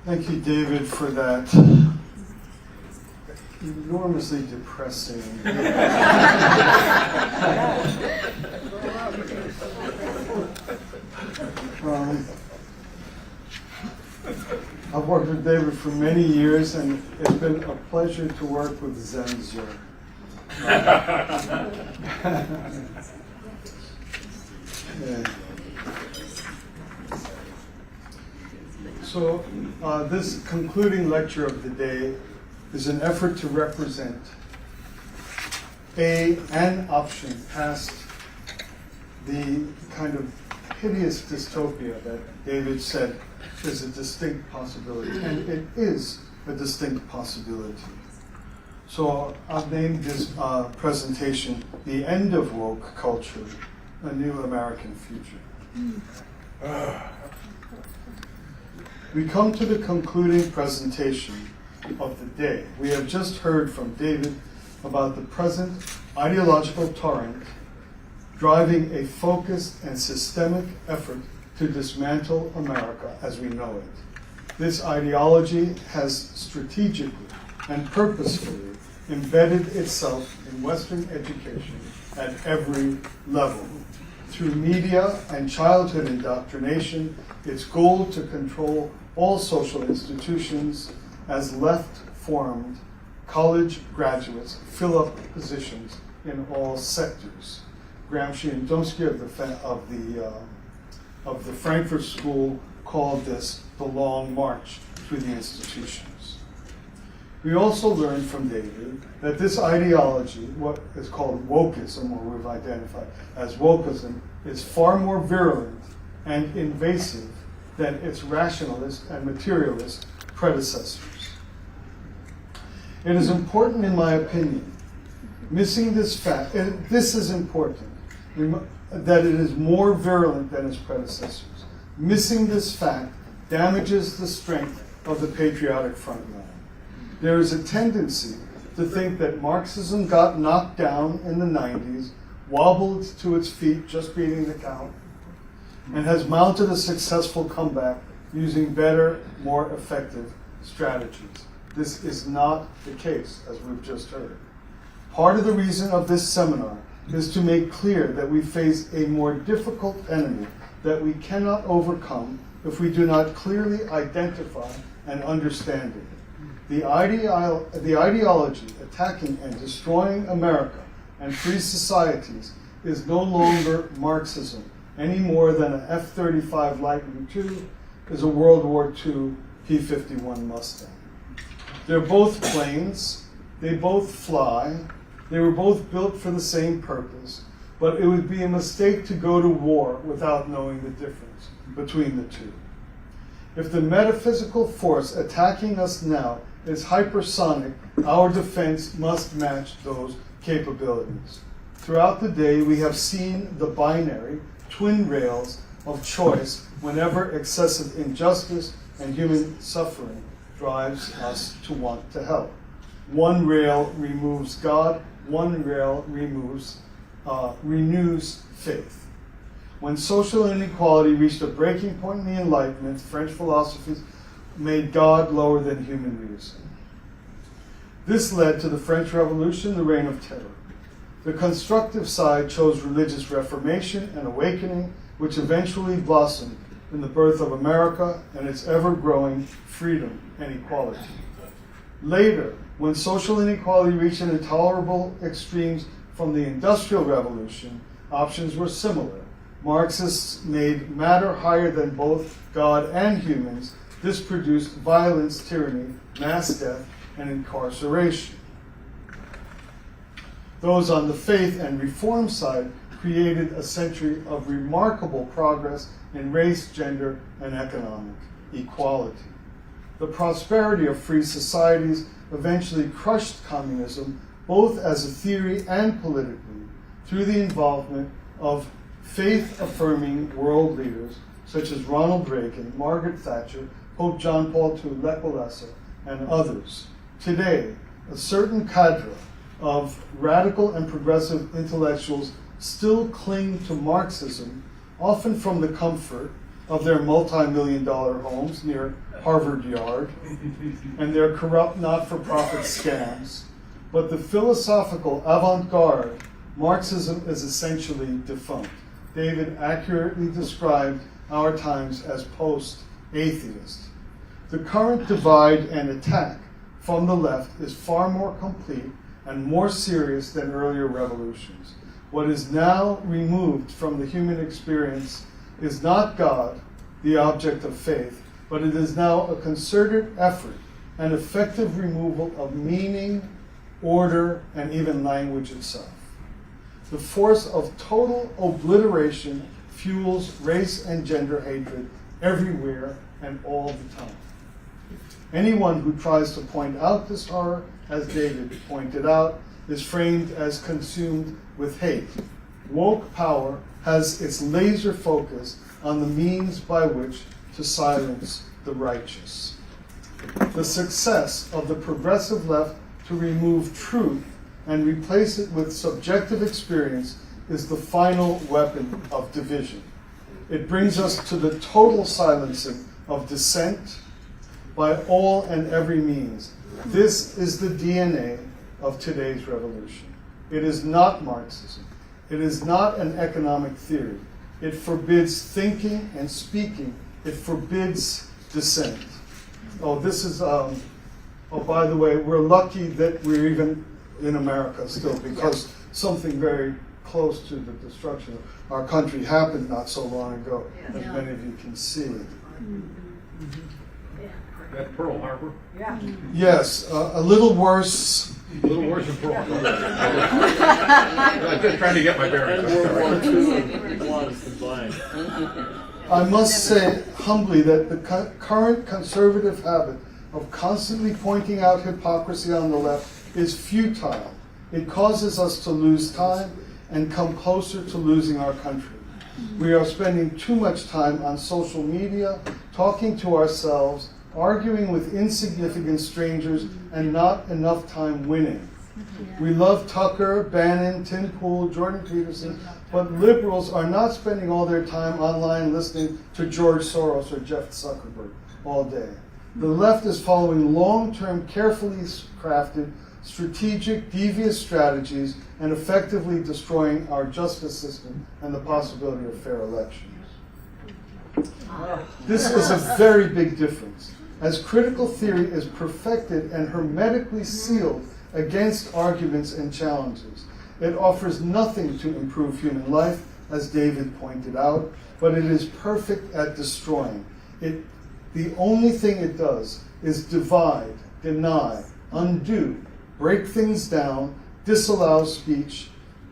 [SPEAKER 5] Thank you, David, for that enormously depressing. I've worked with David for many years, and it's been a pleasure to work with Zenzer. Yeah. So this concluding lecture of the day is an effort to represent an option past the kind of hideous dystopia that David said is a distinct possibility, and it is a distinct possibility. So I've named this presentation "The End of Woke Culture: A New American Future." We come to the concluding presentation of the day. We have just heard from David about the present ideological torrent driving a focused and systemic effort to dismantle America as we know it. This ideology has strategically and purposefully embedded itself in Western education at every level. Through media and childhood indoctrination, its goal to control all social institutions as left-formed college graduates fill up positions in all sectors. Gramsci and Domsky of the Frankfurt School called this the long march through the institutions. We also learned from David that this ideology, what is called wokeism, or we've identified as wokeism, is far more virulent and invasive than its rationalist and materialist predecessors. It is important, in my opinion, missing this fact, this is important, that it is more virulent than its predecessors. Missing this fact damages the strength of the patriotic front line. There is a tendency to think that Marxism got knocked down in the 90s, wobbled to its feet, just beating the count, and has mounted a successful comeback using better, more effective strategies. This is not the case, as we've just heard. Part of the reason of this seminar is to make clear that we face a more difficult enemy that we cannot overcome if we do not clearly identify and understand it. The ideology attacking and destroying America and free societies is no longer Marxism, any more than an F-35 Lightning II is a World War II P-51 Mustang. They're both planes, they both fly, they were both built for the same purpose, but it would be a mistake to go to war without knowing the difference between the two. If the metaphysical force attacking us now is hypersonic, our defense must match those capabilities. Throughout the day, we have seen the binary, twin rails of choice whenever excessive injustice and human suffering drives us to want to help. One rail removes God, one rail renews faith. When social inequality reached a breaking point in the Enlightenment, French philosophers made God lower than human reason. This led to the French Revolution, the Reign of Terror. The constructive side chose religious reformation and awakening, which eventually blossomed in the birth of America and its ever-growing freedom and equality. Later, when social inequality reached intolerable extremes from the Industrial Revolution, options were similar. Marxists made matter higher than both God and humans. This produced violence, tyranny, mass death, and incarceration. Those on the faith and reform side created a century of remarkable progress in race, gender, and economic equality. The prosperity of free societies eventually crushed communism, both as a theory and politically, through the involvement of faith-affirming world leaders such as Ronald Reagan, Margaret Thatcher, Pope John Paul II, Lech Walesa, and others. Today, a certain cadre of radical and progressive intellectuals still cling to Marxism, often from the comfort of their multi-million-dollar homes near Harvard Yard and their corrupt not-for-profit scams. But the philosophical avant-garde, Marxism is essentially defunct. David accurately described our times as post-atheist. The current divide and attack from the left is far more complete and more serious than earlier revolutions. What is now removed from the human experience is not God, the object of faith, but it is now a concerted effort and effective removal of meaning, order, and even language itself. The force of total obliteration fuels race and gender hatred everywhere and all the time. Anyone who tries to point out this horror, as David pointed out, is framed as consumed with hate. Woke power has its laser focus on the means by which to silence the righteous. The success of the progressive left to remove truth and replace it with subjective experience is the final weapon of division. It brings us to the total silencing of dissent by all and every means. This is the DNA of today's revolution. It is not Marxism. It is not an economic theory. It forbids thinking and speaking. It forbids dissent. Oh, this is, oh, by the way, we're lucky that we're even in America still, because something very close to the destruction of our country happened not so long ago, as many of you can see.
[SPEAKER 6] At Pearl Harbor?
[SPEAKER 3] Yeah.
[SPEAKER 5] Yes, a little worse.
[SPEAKER 6] A little worse than Pearl Harbor. I'm just trying to get my bearings.
[SPEAKER 4] And World War II was combined.
[SPEAKER 5] I must say humbly that the current conservative habit of constantly pointing out hypocrisy on the left is futile. It causes us to lose time and come closer to losing our country. We are spending too much time on social media, talking to ourselves, arguing with insignificant strangers, and not enough time winning. We love Tucker, Bannon, Tim Pool, Jordan Peterson, but liberals are not spending all their time online listening to George Soros or Jeff Zuckerberg all day. The left is following long-term, carefully crafted, strategic, devious strategies and effectively destroying our justice system and the possibility of fair elections. This is a very big difference. As critical theory is perfected and hermetically sealed against arguments and challenges, it offers nothing to improve human life, as David pointed out, but it is perfect at destroying. The only thing it does is divide, deny, undo, break things down, disallow speech,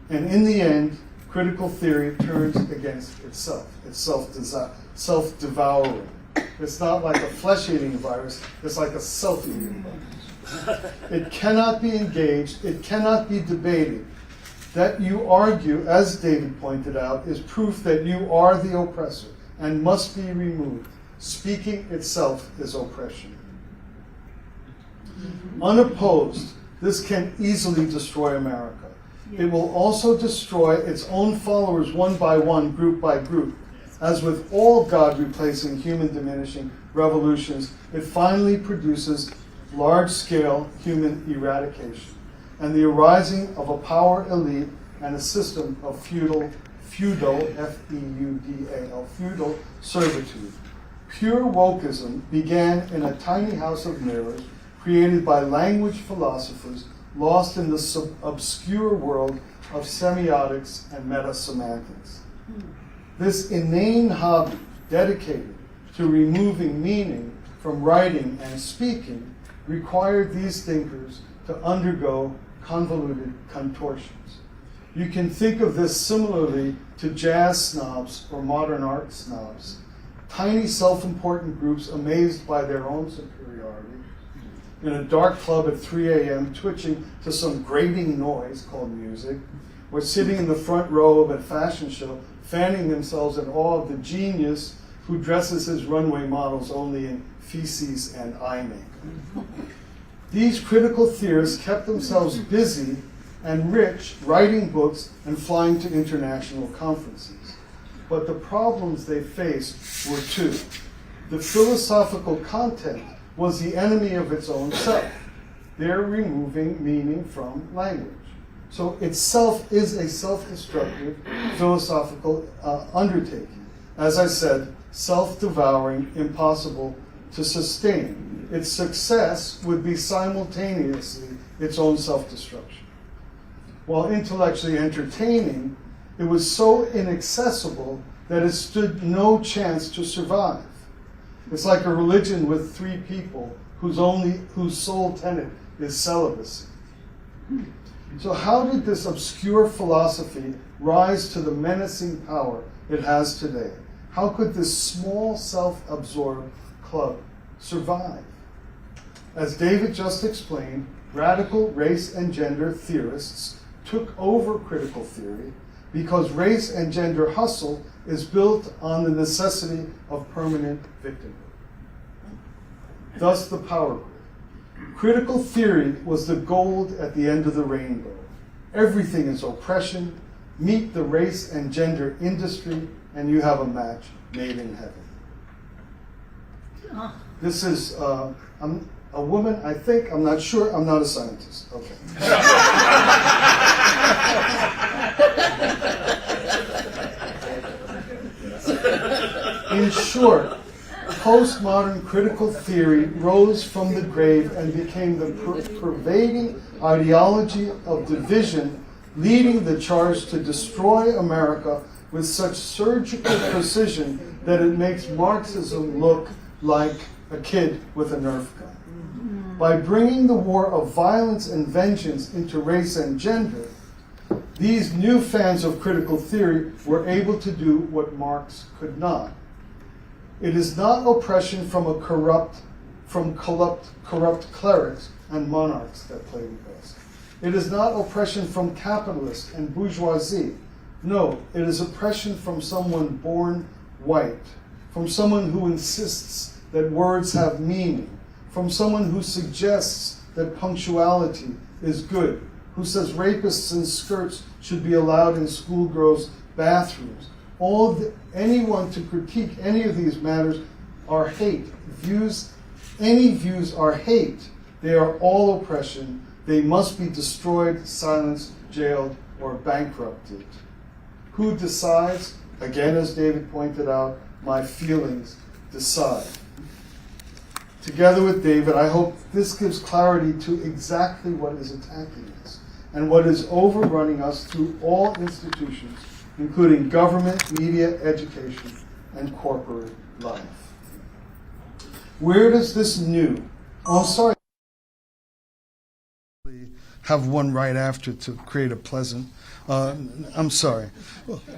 [SPEAKER 5] and in the end, critical theory turns against itself. It's self-devouring. It's not like a flesh-eating virus, it's like a self-eating virus. It cannot be engaged, it cannot be debated. That you argue, as David pointed out, is proof that you are the oppressor and must be removed. Speaking itself is oppression. Unopposed, this can easily destroy America. It will also destroy its own followers one by one, group by group. As with all God-replacing, human-diminishing revolutions, it finally produces large-scale human eradication and the arising of a power elite and a system of feudal, F-E-U-D-A-L, feudal servitude. Pure wokeism began in a tiny house of mirrors created by language philosophers lost in the obscure world of semiotics and meta-semantics. This inane hobby dedicated to removing meaning from writing and speaking required these thinkers to undergo convoluted contortions. You can think of this similarly to jazz snobs or modern art snobs, tiny self-important groups amazed by their own superiority, in a dark club at 3 a.m. twitching to some grating noise called music, or sitting in the front row of a fashion show fanning themselves in awe of the genius who dresses his runway models only in feces and eye makeup. These critical theorists kept themselves busy and rich writing books and flying to international conferences. But the problems they faced were two. The philosophical content was the enemy of its own self. They're removing meaning from language. So itself is a self-destructive philosophical undertaking. As I said, self-devouring, impossible to sustain. Its success would be simultaneously its own self-destruction. While intellectually entertaining, it was so inaccessible that it stood no chance to survive. It's like a religion with 3 people whose sole tenet is celibacy. So how did this obscure philosophy rise to the menacing power it has today? How could this small self-absorbed club survive? As David just explained, radical race and gender theorists took over critical theory because race and gender hustle is built on the necessity of permanent victimhood. thus the power grid. Critical theory was the gold at the end of the rainbow. Everything is oppression. Meet the race and gender industry, and you have a match made in heaven. This is I'm a woman, I think, I'm not sure, I'm not a scientist. Okay. In short, postmodern critical theory rose from the grave and became the pervading ideology of division, leading the charge to destroy America with such surgical precision that it makes Marxism look like a kid with a Nerf gun. By bringing the war of violence and vengeance into race and gender, these new fans of critical theory were able to do what Marx could not. It is not oppression from corrupt clerics and monarchs that plague us. It is not oppression from capitalists and bourgeoisie. No, it is oppression from someone born white, from someone who insists that words have meaning, from someone who suggests that punctuality is good, who says rapists in skirts should be allowed in schoolgirls' bathrooms. Anyone to critique any of these matters are hate. Any views are hate. They are all oppression. They must be destroyed, silenced, jailed, or bankrupted. Who decides? Again, as David pointed out, my feelings decide. Together with David, I hope this gives clarity to exactly what is attacking us and what is overrunning us through all institutions, including government, media, education, and corporate life. Where does this new, have one right after to create a pleasant,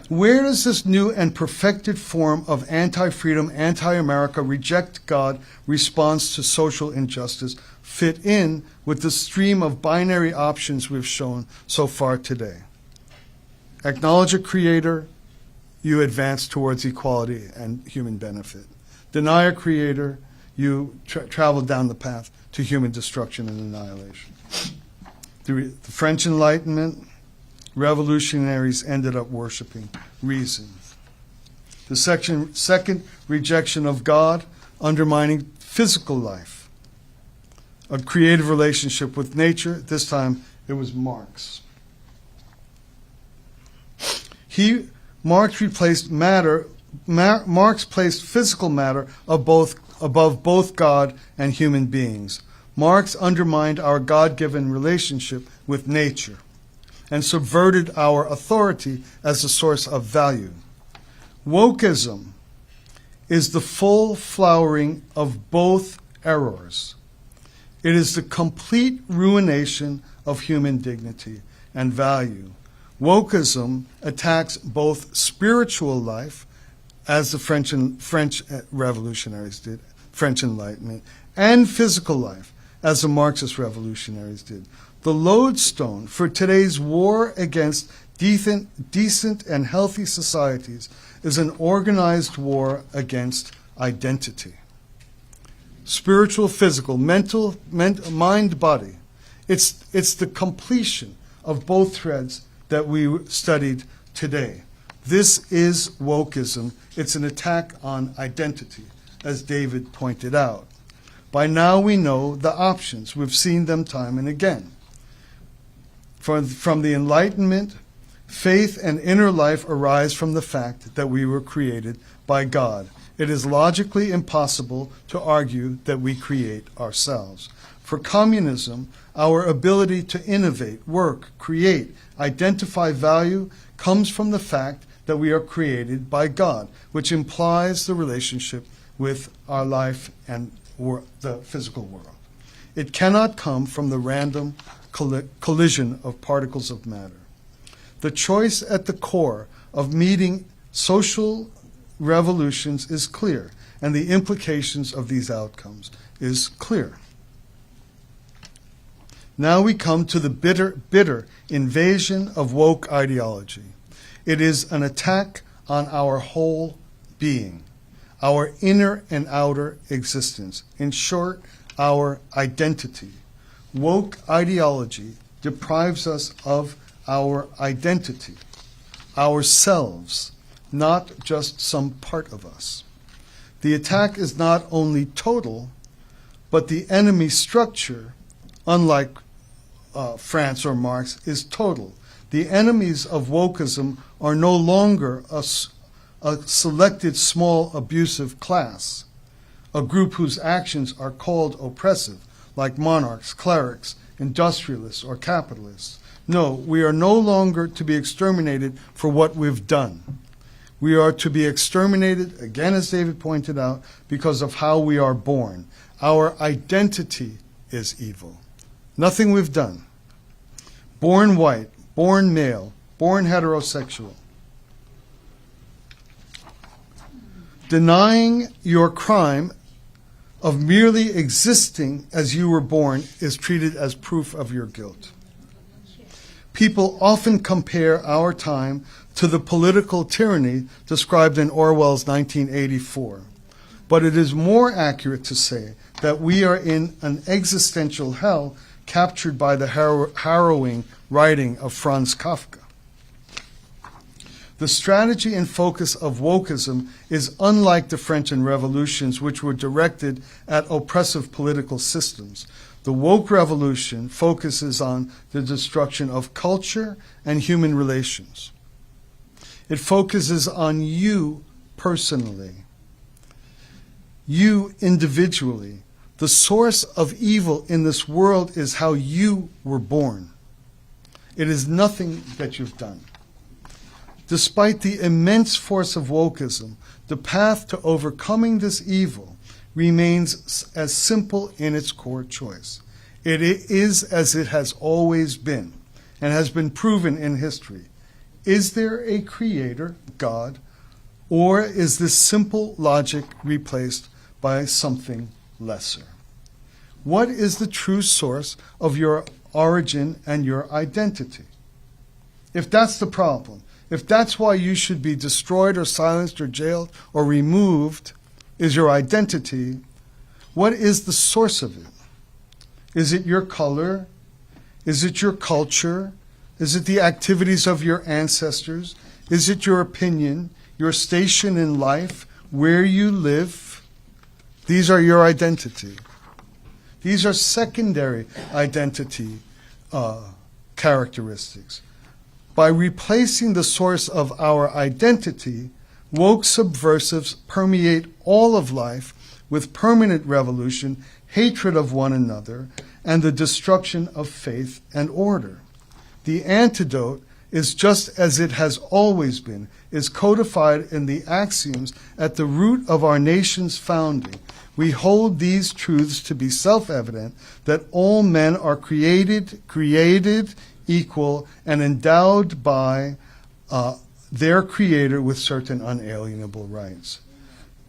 [SPEAKER 5] Where does this new and perfected form of anti-freedom, anti-America, reject God response to social injustice fit in with the stream of binary options we've shown so far today? Acknowledge a creator, you advance towards equality and human benefit. Deny a creator, you travel down the path to human destruction and annihilation. The French Enlightenment, revolutionaries ended up worshiping reason. The second rejection of God, undermining physical life. A creative relationship with nature, this time it was Marx. Marx placed physical matter above both God and human beings. Marx undermined our God-given relationship with nature and subverted our authority as a source of value. Wokeism is the full flowering of both errors. It is the complete ruination of human dignity and value. Wokeism attacks both spiritual life, as the French revolutionaries did, French Enlightenment, and physical life, as the Marxist revolutionaries did. The lodestone for today's war against decent and healthy societies is an organized war against identity. Spiritual, physical, mental, mind, body. It's the completion of both threads that we studied today. This is wokeism. It's an attack on identity, as David pointed out. By now we know the options. We've seen them time and again. From the Enlightenment, faith and inner life arise from the fact that we were created by God. It is logically impossible to argue that we create ourselves. For communism, our ability to innovate, work, create, identify value comes from the fact that we are created by God, which implies the relationship with our life and the physical world. It cannot come from the random collision of particles of matter. The choice at the core of meeting social revolutions is clear, and the implications of these outcomes is clear. Now we come to the bitter invasion of woke ideology. It is an attack on our whole being. our inner and outer existence. In short, our identity. Woke ideology deprives us of our identity, ourselves, not just some part of us. The attack is not only total, but the enemy structure, unlike France or Marx, is total. The enemies of wokeism are no longer a selected small abusive class, a group whose actions are called oppressive, like monarchs, clerics, industrialists, or capitalists. No, we are no longer to be exterminated for what we've done. We are to be exterminated, again as David pointed out, because of how we are born. Our identity is evil. Nothing we've done. Born white, born male, born heterosexual. Denying your crime of merely existing as you were born is treated as proof of your guilt. People often compare our time to the political tyranny described in Orwell's 1984. But it is more accurate to say that we are in an existential hell captured by the harrowing writing of Franz Kafka. The strategy and focus of wokeism is unlike the French revolutions, which were directed at oppressive political systems. The woke revolution focuses on the destruction of culture and human relations. It focuses on you personally, you individually. The source of evil in this world is how you were born. It is nothing that you've done. Despite the immense force of wokeism, the path to overcoming this evil remains as simple in its core choice. It is as it has always been and has been proven in history. Is there a creator, God, or is this simple logic replaced by something lesser? What is the true source of your origin and your identity? If that's the problem, if that's why you should be destroyed or silenced or jailed or removed, is your identity, what is the source of it? Is it your color? Is it your culture? Is it the activities of your ancestors? Is it your opinion, your station in life, where you live? These are your identity. These are secondary identity characteristics. By replacing the source of our identity, woke subversives permeate all of life with permanent revolution, hatred of one another, and the destruction of faith and order. The antidote is just as it has always been, is codified in the axioms at the root of our nation's founding. We hold these truths to be self-evident, that all men are created equal, and endowed by their creator with certain unalienable rights.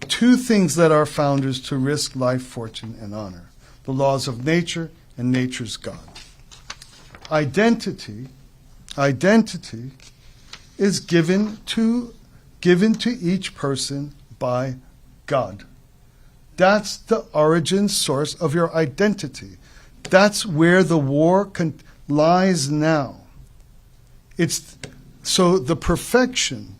[SPEAKER 5] Two things led our founders to risk life, fortune, and honor: the laws of nature and nature's God. Identity is given to each person by God. That's the origin source of your identity. That's where the war lies now. So the perfection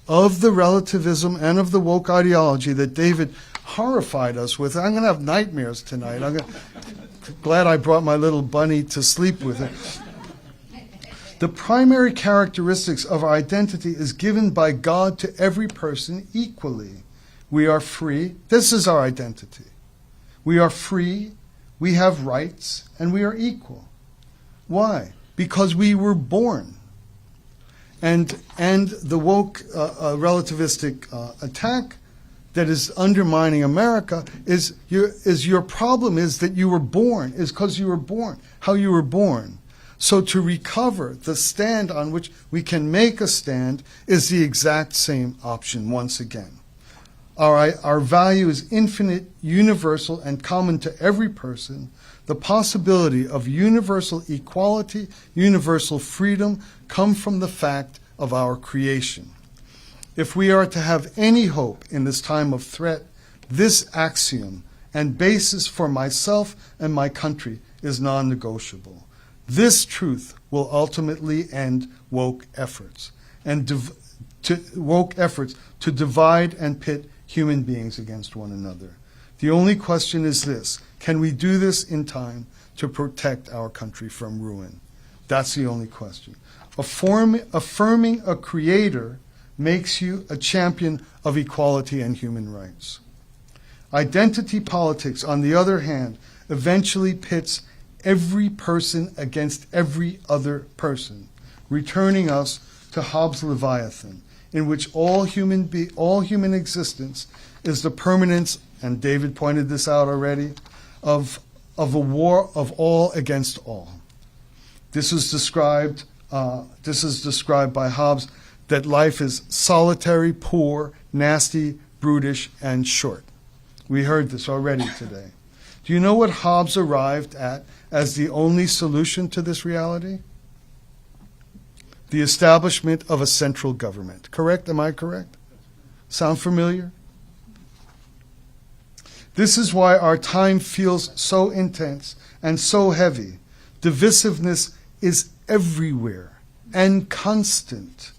[SPEAKER 5] of the relativism and of the woke ideology that David horrified us with. I'm going to have nightmares tonight. Glad I brought my little bunny to sleep with it. The primary characteristics of our identity is given by God to every person equally. We are free. This is our identity. We are free, we have rights, and we are equal. Why? Because we were born. And the woke relativistic attack that is undermining America is your problem is that you were born, is because you were born, how you were born. So to recover the stand on which we can make a stand is the exact same option once again. Our value is infinite, universal, and common to every person. The possibility of universal equality, universal freedom, come from the fact of our creation. If we are to have any hope in this time of threat, this axiom and basis for myself and my country is non-negotiable. This truth will ultimately end woke efforts to divide and pit human beings against one another. The only question is this: can we do this in time to protect our country from ruin? That's the only question. Affirming a creator makes you a champion of equality and human rights. Identity politics, on the other hand, eventually pits every person against every other person, returning us to Hobbes' Leviathan, in which all human existence is the permanence, and David pointed this out already, of a war of all against all. This is described by Hobbes, that life is solitary, poor, nasty, brutish, and short. We heard this already today. Do you know what Hobbes arrived at as the only solution to this reality? The establishment of a central government. Correct? Am I correct? Sound familiar? This is why our time feels so intense and so heavy. Divisiveness is everywhere and constant.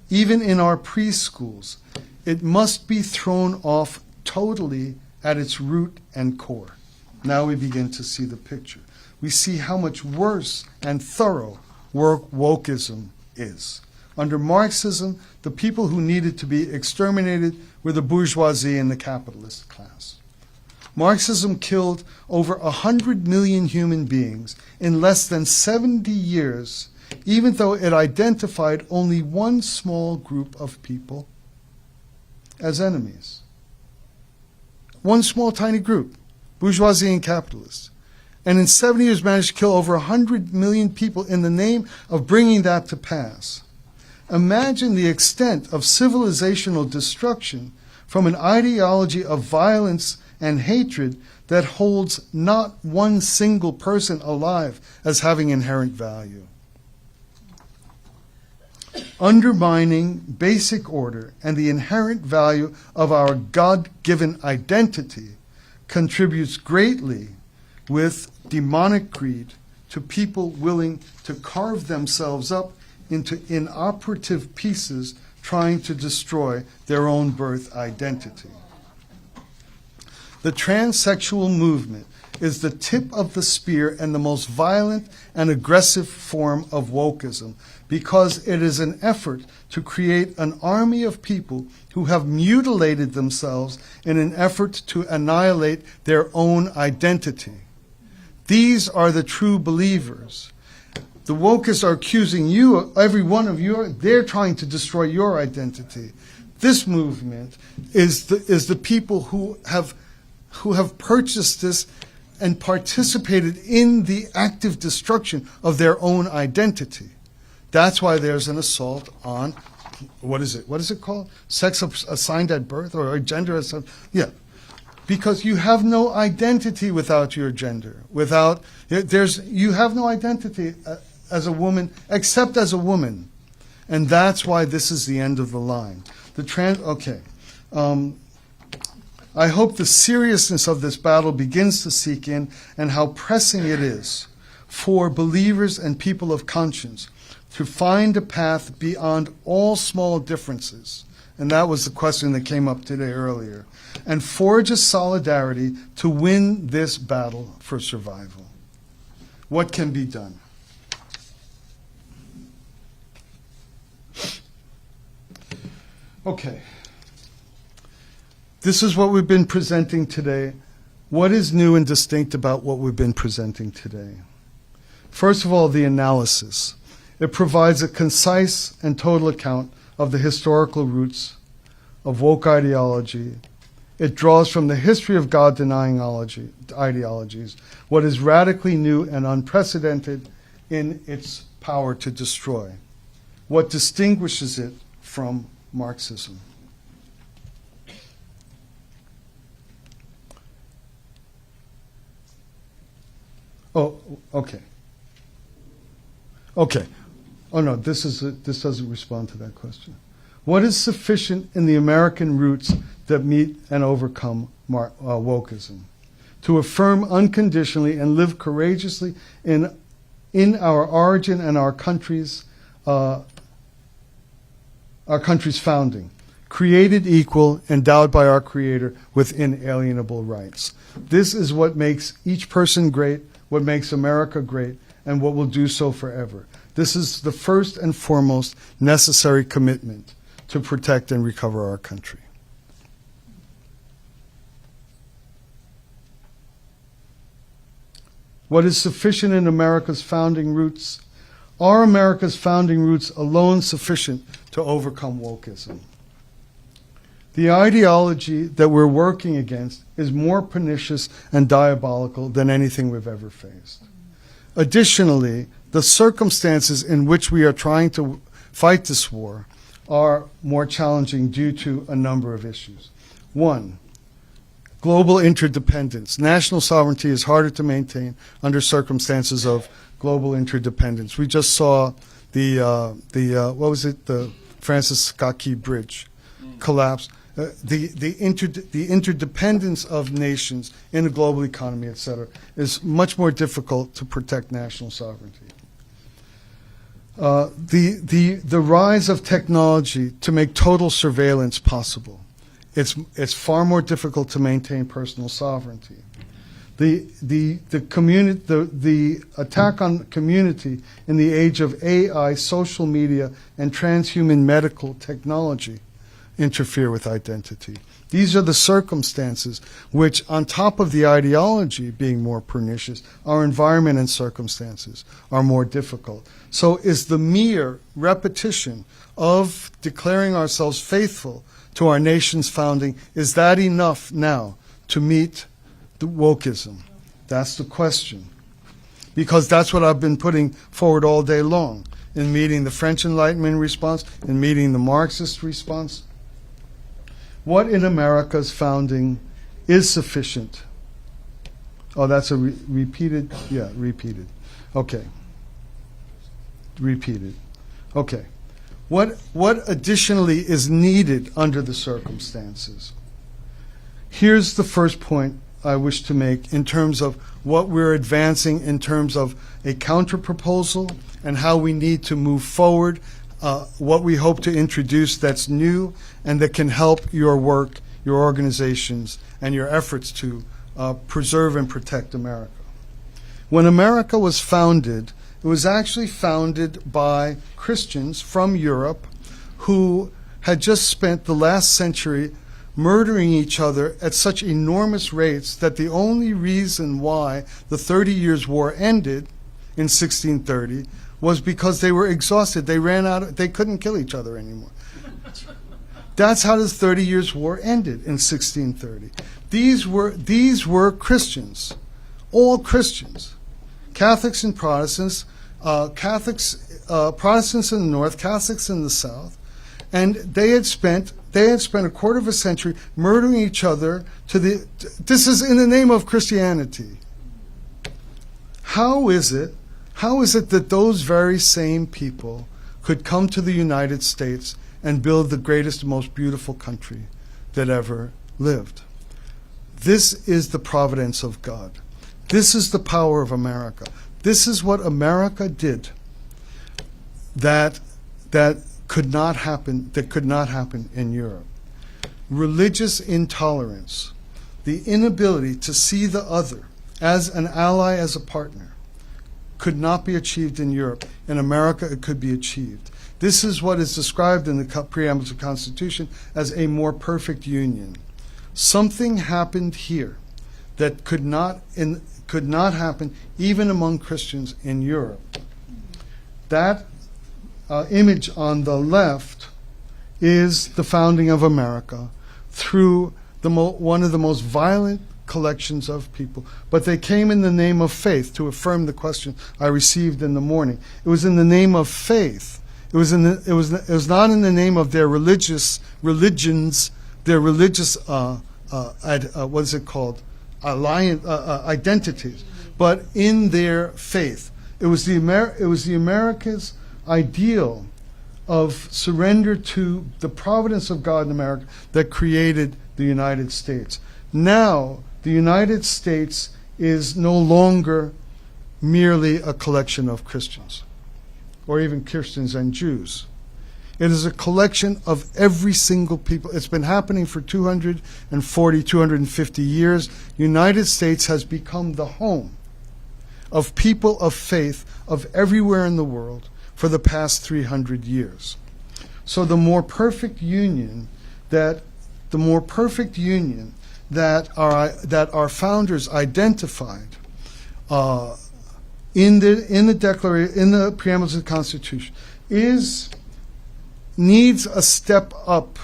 [SPEAKER 5] Even in our preschools, it must be thrown off totally at its root and core. Now we begin to see the picture. We see how much worse and thorough wokeism is. Under Marxism, the people who needed to be exterminated were the bourgeoisie and the capitalist class. Marxism killed over 100 million human beings in less than 70 years, even though it identified only one small group of people as enemies. One small tiny group, bourgeoisie and capitalists. And in 70 years managed to kill over 100 million people in the name of bringing that to pass. Imagine the extent of civilizational destruction from an ideology of violence and hatred that holds not one single person alive as having inherent value. Undermining basic order and the inherent value of our God-given identity contributes greatly with demonic greed to people willing to carve themselves up into inoperative pieces trying to destroy their own birth identity. The transsexual movement is the tip of the spear and the most violent and aggressive form of wokeism, because it is an effort to create an army of people who have mutilated themselves in an effort to annihilate their own identity. These are the true believers. The wokeists are accusing you, every one of you, they're trying to destroy your identity. This movement is the people who have purchased this and participated in the active destruction of their own identity. That's why there's an assault on, what is it? What is it called? Sex assigned at birth, or gender assigned? Yeah. Because you have no identity without your gender. You have no identity as a woman except as a woman. And that's why this is the end of the line. I hope the seriousness of this battle begins to seep in, and how pressing it is for believers and people of conscience to find a path beyond all small differences. And that was the question that came up today earlier. And forge a solidarity to win this battle for survival. What can be done? Okay. This is what we've been presenting today. What is new and distinct about what we've been presenting today? First of all, the analysis. It provides a concise and total account of the historical roots of woke ideology. It draws from the history of God-denying ideologies what is radically new and unprecedented in its power to destroy. What distinguishes it from Marxism? Oh, okay. Okay. Oh no, this doesn't respond to that question. What is sufficient in the American roots that meet and overcome wokeism? To affirm unconditionally and live courageously in our origin and our country's founding, created equal, endowed by our Creator with inalienable rights. This is what makes each person great, what makes America great, and what will do so forever. This is the first and foremost necessary commitment to protect and recover our country. What is sufficient in America's founding roots? Are America's founding roots alone sufficient to overcome wokeism? The ideology that we're working against is more pernicious and diabolical than anything we've ever faced. Additionally, the circumstances in which we are trying to fight this war are more challenging due to a number of issues. One, global interdependence. National sovereignty is harder to maintain under circumstances of global interdependence. We just saw the Francis Scott Key Bridge collapse. The interdependence of nations in a global economy, etc., is much more difficult to protect national sovereignty. The rise of technology to make total surveillance possible. It's far more difficult to maintain personal sovereignty. The attack on community in the age of AI, social media, and transhuman medical technology interfere with identity. These are the circumstances which, on top of the ideology being more pernicious, our environment and circumstances are more difficult. So is the mere repetition of declaring ourselves faithful to our nation's founding, is that enough now to meet the wokeism? That's the question. Because that's what I've been putting forward all day long in meeting the French Enlightenment response, in meeting the Marxist response. What in America's founding is sufficient? Oh, that's a repeated? Yeah, repeated. Okay. Repeated. Okay. What additionally is needed under the circumstances? Here's the first point I wish to make in terms of what we're advancing in terms of a counter-proposal and how we need to move forward, what we hope to introduce that's new and that can help your work, your organizations, and your efforts to preserve and protect America. When America was founded, it was actually founded by Christians from Europe who had just spent the last century murdering each other at such enormous rates that the only reason why the 30 Years' War ended in 1630 was because they were exhausted. They ran out. They couldn't kill each other anymore. That's how the 30 Years' War ended in 1630. These were Christians, all Christians, Catholics and Protestants, Protestants in the North, Catholics in the South, and they had spent a quarter of a century murdering each other this is in the name of Christianity. How is it that those very same people could come to the United States and build the greatest, most beautiful country that ever lived? This is the providence of God. This is the power of America. This is what America did that could not happen in Europe. Religious intolerance, the inability to see the other as an ally, as a partner, could not be achieved in Europe. In America, it could be achieved. This is what is described in the preamble to the Constitution as a more perfect union. Something happened here that could not happen even among Christians in Europe. That image on the left is the founding of America through one of the most violent collections of people, but they came in the name of faith to affirm the question I received in the morning. It was in the name of faith. It was not in the name of their religions, their religious what is it called, identities, but in their faith. It was the Americas' ideal of surrender to the providence of God in America that created the United States. Now, the United States is no longer merely a collection of Christians, or even Christians and Jews. It is a collection of every single people. It's been happening for 240, 250 years. United States has become the home of people of faith of everywhere in the world for the past 300 years. So the more perfect union that our founders identified in the preamble to the Constitution needs a step up.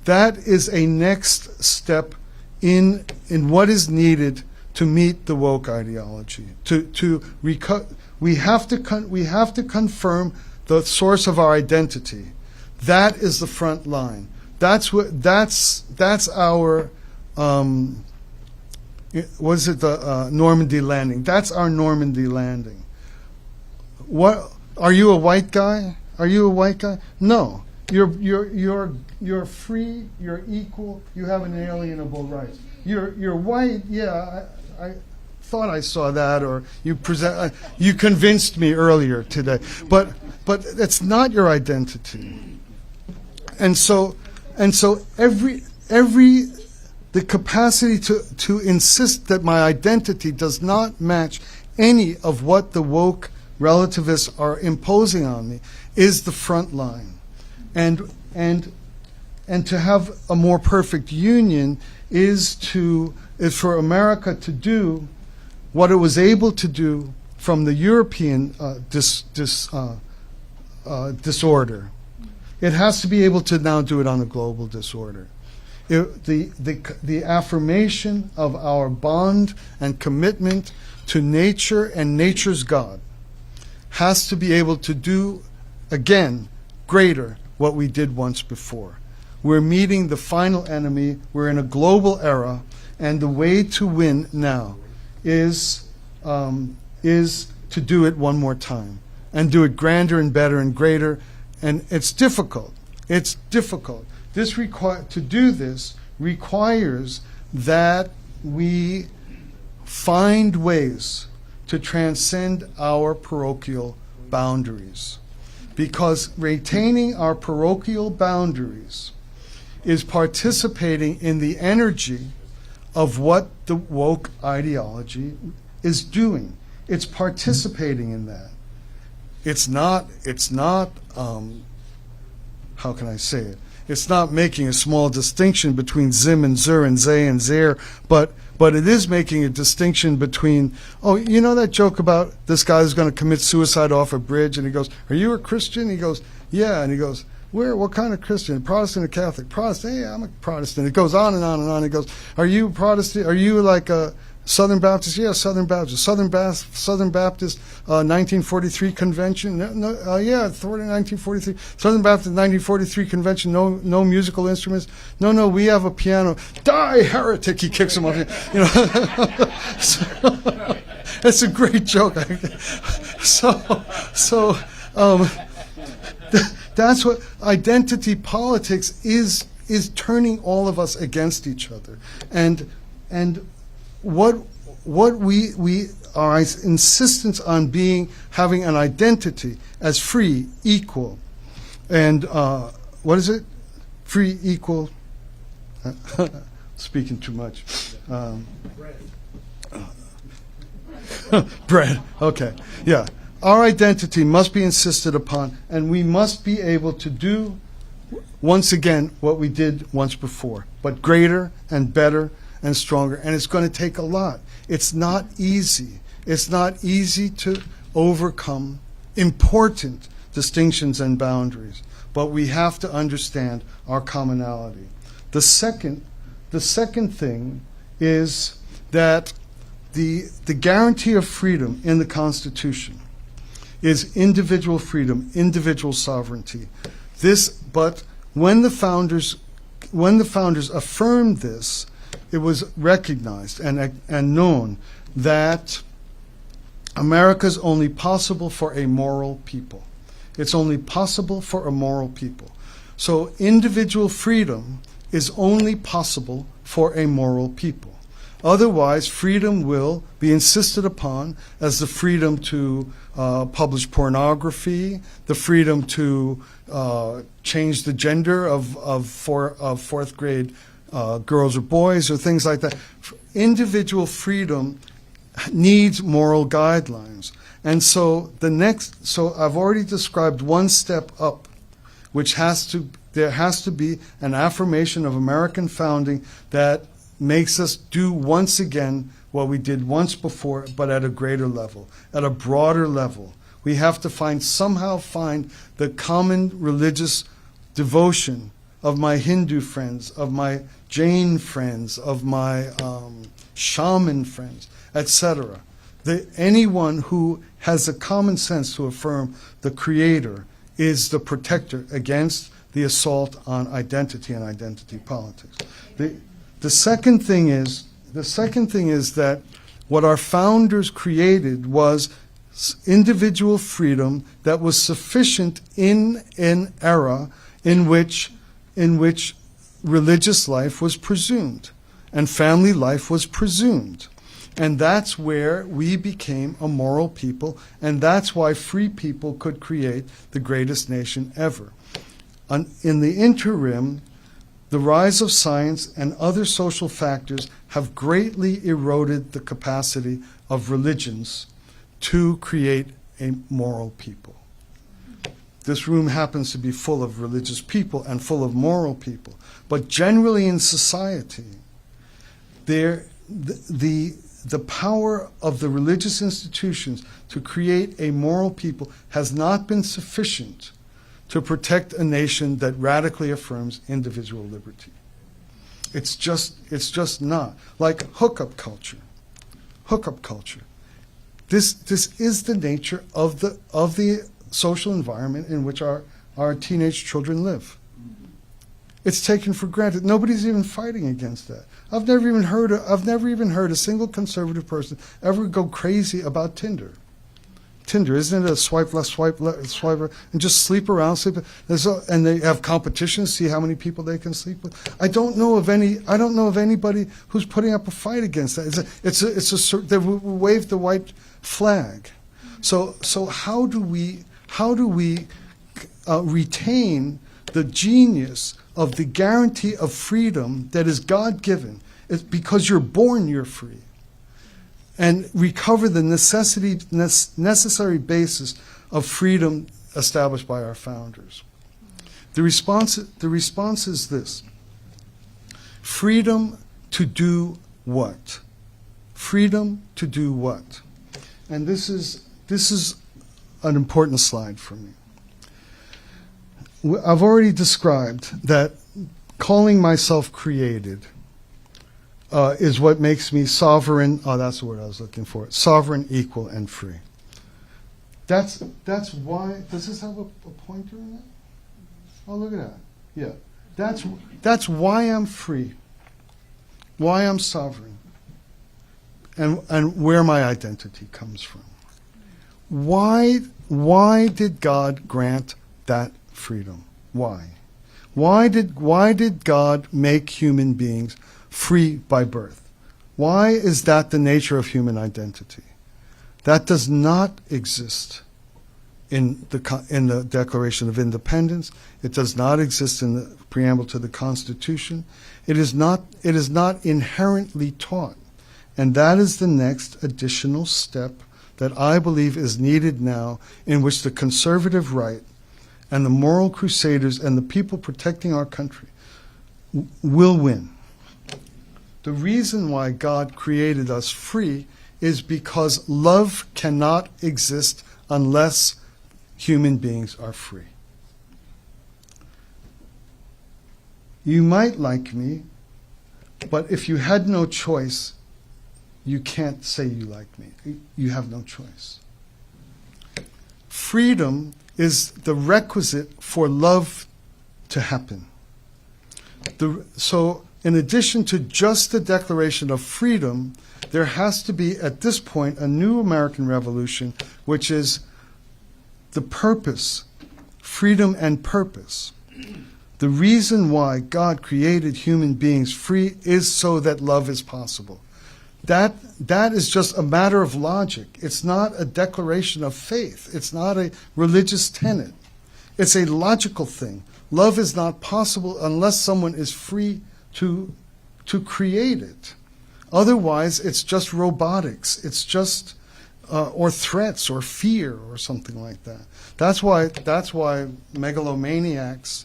[SPEAKER 5] That is a next step in what is needed to meet the woke ideology. We have to confirm the source of our identity. That is the front line. That's our Normandy landing. That's our Normandy landing. What are you, a white guy? Are you a white guy? No. You're free, you're equal, you have inalienable rights. You're white, yeah, I thought I saw that, or you convinced me earlier today. But it's not your identity. And so the capacity to insist that my identity does not match any of what the woke relativists are imposing on me is the front line. And to have a more perfect union is for America to do what it was able to do from the European disorder. It has to be able to now do it on a global disorder. The affirmation of our bond and commitment to nature and nature's God has to be able to do, again, greater what we did once before. We're meeting the final enemy. We're in a global era, and the way to win now is to do it one more time and do it grander and better and greater. And it's difficult. It's difficult. To do this requires that we find ways to transcend our parochial boundaries. Because retaining our parochial boundaries is participating in the energy of what the woke ideology is doing. It's participating in that. It's not how can I say it? It's not making a small distinction between Zim and Zur and Zay and Zer, but it is making a distinction between, you know that joke about this guy who's going to commit suicide off a bridge, and he goes, "Are you a Christian?" He goes, "Yeah," and he goes, "Where? What kind of Christian? Protestant or Catholic?" "Protestant." "Yeah, I'm a Protestant." It goes on and on and on. He goes, "Are you Protestant? Are you like a Southern Baptist?" "Yeah, Southern Baptist." Southern Baptist 1943 convention? Yeah, 1943. Southern Baptist 1943 convention, no musical instruments? No, we have a piano. "Die, heretic!" He kicks him off. You know, it's a great joke. That's what identity politics is turning all of us against each other. And what we our insistence on having an identity as free, equal, and what is it? Free, equal. Speaking too much. Bread. Okay. Yeah. Our identity must be insisted upon, and we must be able to do once again what we did once before, but greater and better and stronger. And it's going to take a lot. It's not easy. It's not easy to overcome important distinctions and boundaries, but we have to understand our commonality. The second thing is that the guarantee of freedom in the Constitution is individual freedom, individual sovereignty. But when the founders affirmed this, it was recognized and known that America is only possible for a moral people.
[SPEAKER 7] It's only possible for a moral people. So individual freedom is only possible for a moral people. Otherwise, freedom will be insisted upon as the freedom to publish pornography, the freedom to change the gender of fourth grade girls or boys, or things like that. Individual freedom needs moral guidelines. And so so I've already described one step up, which there has to be an affirmation of American founding that makes us do once again what we did once before, but at a greater level, at a broader level. We have to somehow find the common religious devotion of my Hindu friends, of my Jain friends, of my shaman friends, etc. Anyone who has the common sense to affirm the Creator is the protector against the assault on identity and identity politics. The second thing is that what our founders created was individual freedom that was sufficient in an era in which religious life was presumed and family life was presumed. And that's where we became a moral people, and that's why free people could create the greatest nation ever. In the interim, the rise of science and other social factors have greatly eroded the capacity of religions to create a moral people. This room happens to be full of religious people and full of moral people, but generally in society, the power of the religious institutions to create a moral people has not been sufficient to protect a nation that radically affirms individual liberty. It's just not. Like hookup culture. Hookup culture. This is the nature of the social environment in which our teenage children live. It's taken for granted. Nobody's even fighting against that. I've never even heard a single conservative person ever go crazy about Tinder. Tinder, isn't it a swipe left, swipe right, and just sleep around, and they have competitions, see how many people they can sleep with. I don't know of anybody who's putting up a fight against that. They wave the white flag. So how do we retain the genius of the guarantee of freedom that is God-given? It's because you're born, you're free. And recover the necessary basis of freedom established by our founders. The response is this: freedom to do what? Freedom to do what? And this is an important slide for me. I've already described that calling myself created is what makes me sovereign. Oh, that's the word I was looking for. Sovereign, equal, and free. That's why. Does this have a pointer in it? Oh, look at that. Yeah. That's why I'm free. Why I'm sovereign. And where my identity comes from. Why did God grant that freedom? Why? Why did God make human beings free by birth? Why is that the nature of human identity? That does not exist in the Declaration of Independence. It does not exist in the preamble to the Constitution. It is not inherently taught. And that is the next additional step that I believe is needed now, in which the conservative right and the moral crusaders and the people protecting our country will win. The reason why God created us free is because love cannot exist unless human beings are free. You might like me, but if you had no choice, you can't say you like me. You have no choice. Freedom is the requisite for love to happen. So in addition to just the declaration of freedom, there has to be, at this point, a new American revolution, which is the purpose freedom and purpose. The reason why God created human beings free is so that love is possible. That is just a matter of logic. It's not a declaration of faith. It's not a religious tenet. It's a logical thing. Love is not possible unless someone is free to create it. Otherwise, it's just robotics. It's just or threats or fear or something like that. That's why megalomaniacs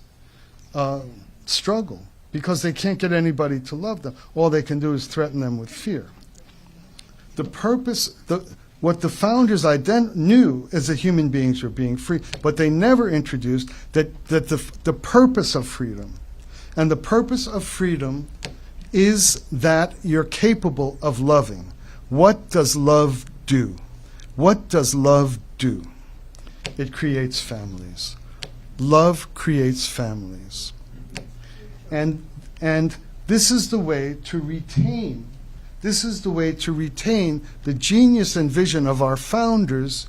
[SPEAKER 7] struggle, because they can't get anybody to love them. All they can do is threaten them with fear. The purpose, what the founders knew is that human beings were being free, but they never introduced that the purpose of freedom. And the purpose of freedom is that you're capable of loving. What does love do? What does love do? It creates families. Love creates families. And this is the way to retain the genius and vision of our founders,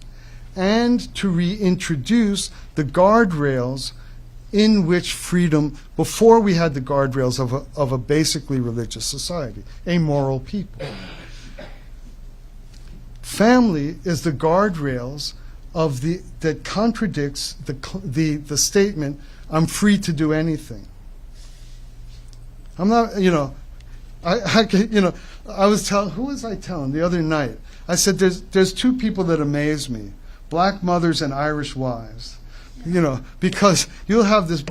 [SPEAKER 7] and to reintroduce the guardrails in which freedom, before we had the guardrails of a basically religious society, a moral people. Family is the guardrails that contradicts the statement, I'm free to do anything. I'm not, I was who was I telling the other night? I said, there's two people that amaze me, black mothers and Irish wives. Because you'll have this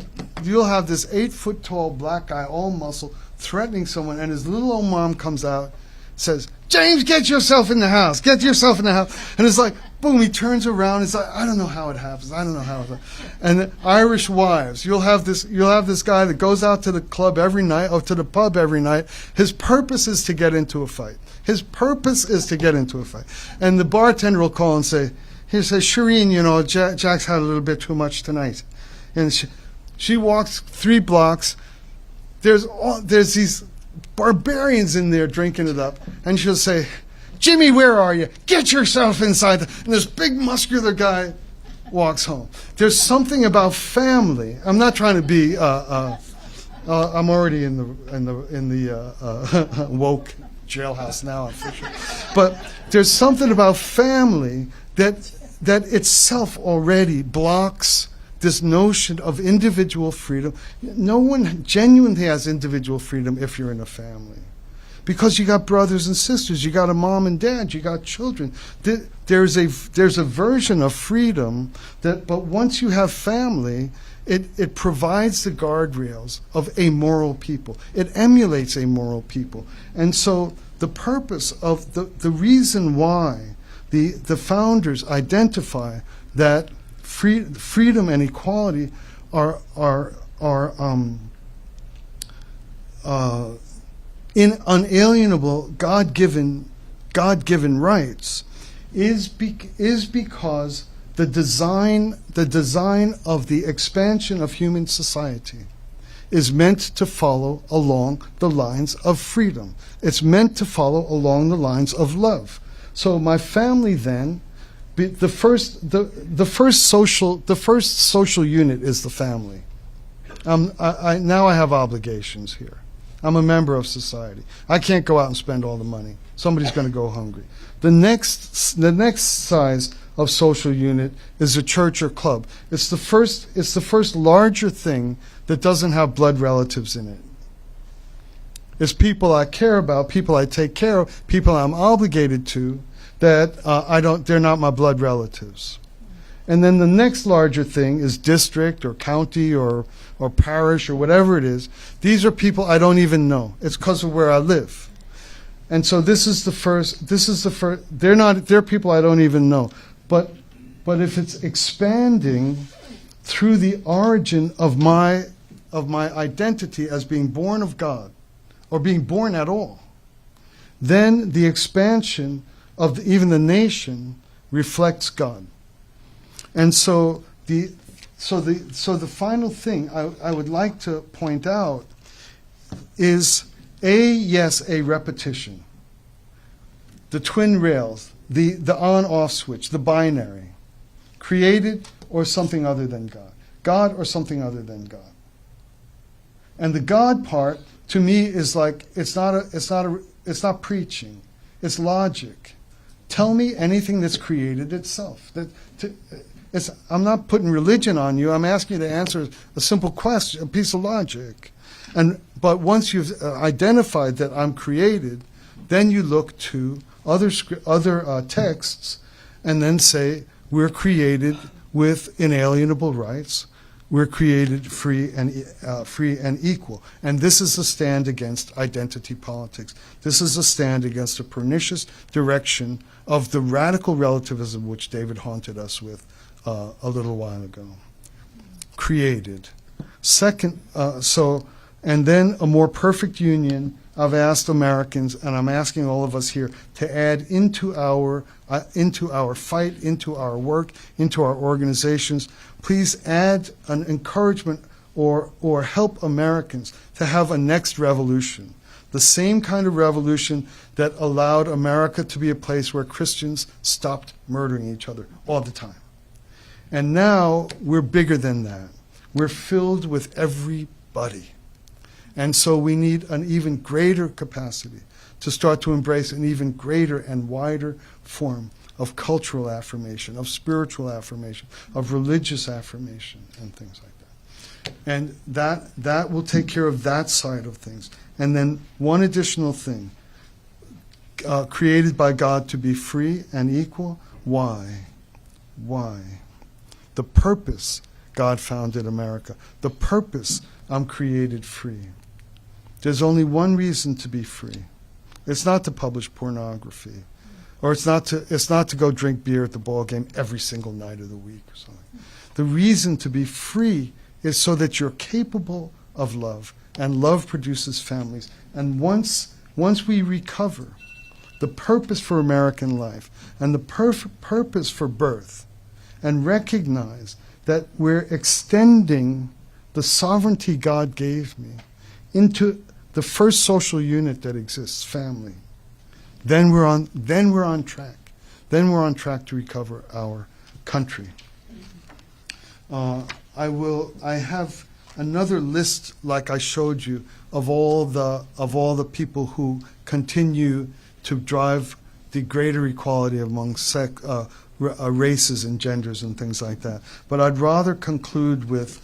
[SPEAKER 7] 8-foot tall black guy, all muscle, threatening someone, and his little old mom comes out, says, James, get yourself in the house. Get yourself in the house. And it's like, boom, he turns around. It's like, I don't know how it happens. I don't know how it happens. And the Irish wives, you'll have this guy that goes out to the club every night, or to the pub every night. His purpose is to get into a fight. His purpose is to get into a fight. And the bartender will call and say, he says, Shireen, Jack's had a little bit too much tonight. And she walks 3 blocks. There's these barbarians in there drinking it up. And she'll say, Jimmy, where are you? Get yourself inside. And this big muscular guy walks home. There's something about family. I'm not trying to be. I'm already in the woke jailhouse now, I'm for sure. But there's something about family that itself already blocks this notion of individual freedom. No one genuinely has individual freedom if you're in a family. Because you got brothers and sisters, you got a mom and dad, you got children. There's a version of freedom but once you have family, it provides the guardrails of a moral people. It emulates a moral people. And so the purpose of the reason why the founders identify that freedom and equality are inalienable God-given rights is because the design of the expansion of human society is meant to follow along the lines of freedom. It's meant to follow along the lines of love. So my family then, the first social unit is the family. Now I have obligations here. I'm a member of society. I can't go out and spend all the money. Somebody's going to go hungry. The next size of social unit is a church or club. It's the first larger thing that doesn't have blood relatives in it. It's people I care about, people I take care of, people I'm obligated to, that they're not my blood relatives. And then the next larger thing is district or county or parish or whatever it is. These are people I don't even know. It's because of where I live. And so they're people I don't even know. But if it's expanding through the origin of my identity as being born of God, or being born at all, then the expansion of even the nation reflects God. And so the final thing I would like to point out is a repetition. The twin rails, the on-off switch, the binary, created or something other than God. God or something other than God. And the God part, to me, is like, it's not preaching. It's logic. Tell me anything that's created itself. I'm not putting religion on you. I'm asking you to answer a simple question, a piece of logic. But once you've identified that I'm created, then you look to other texts and then say, we're created with inalienable rights. We're created free and equal. And this is a stand against identity politics. This is a stand against the pernicious direction of the radical relativism which David haunted us with a little while ago. Created. Second, and then a more perfect union. I've asked Americans, and I'm asking all of us here, to add into our fight, into our work, into our organizations. Please add an encouragement or help Americans to have a next revolution. The same kind of revolution that allowed America to be a place where Christians stopped murdering each other all the time. And now we're bigger than that. We're filled with everybody. And so we need an even greater capacity to start to embrace an even greater and wider form of cultural affirmation, of spiritual affirmation, of religious affirmation, and things like that. And that will take care of that side of things. And then one additional thing, created by God to be free and equal. Why? Why? The purpose God founded America. The purpose I'm created free. There's only one reason to be free. It's not to publish pornography, or it's not to go drink beer at the ball game every single night of the week or something. The reason to be free is so that you're capable of love, and love produces families. And once we recover the purpose for American life and the purpose for birth, and recognize that we're extending the sovereignty God gave me into the first social unit that exists, family, then we're on track. Then we're on track to recover our country. I have another list, like I showed you, of all the people who continue to drive the greater equality among races and genders and things like that. But I'd rather conclude with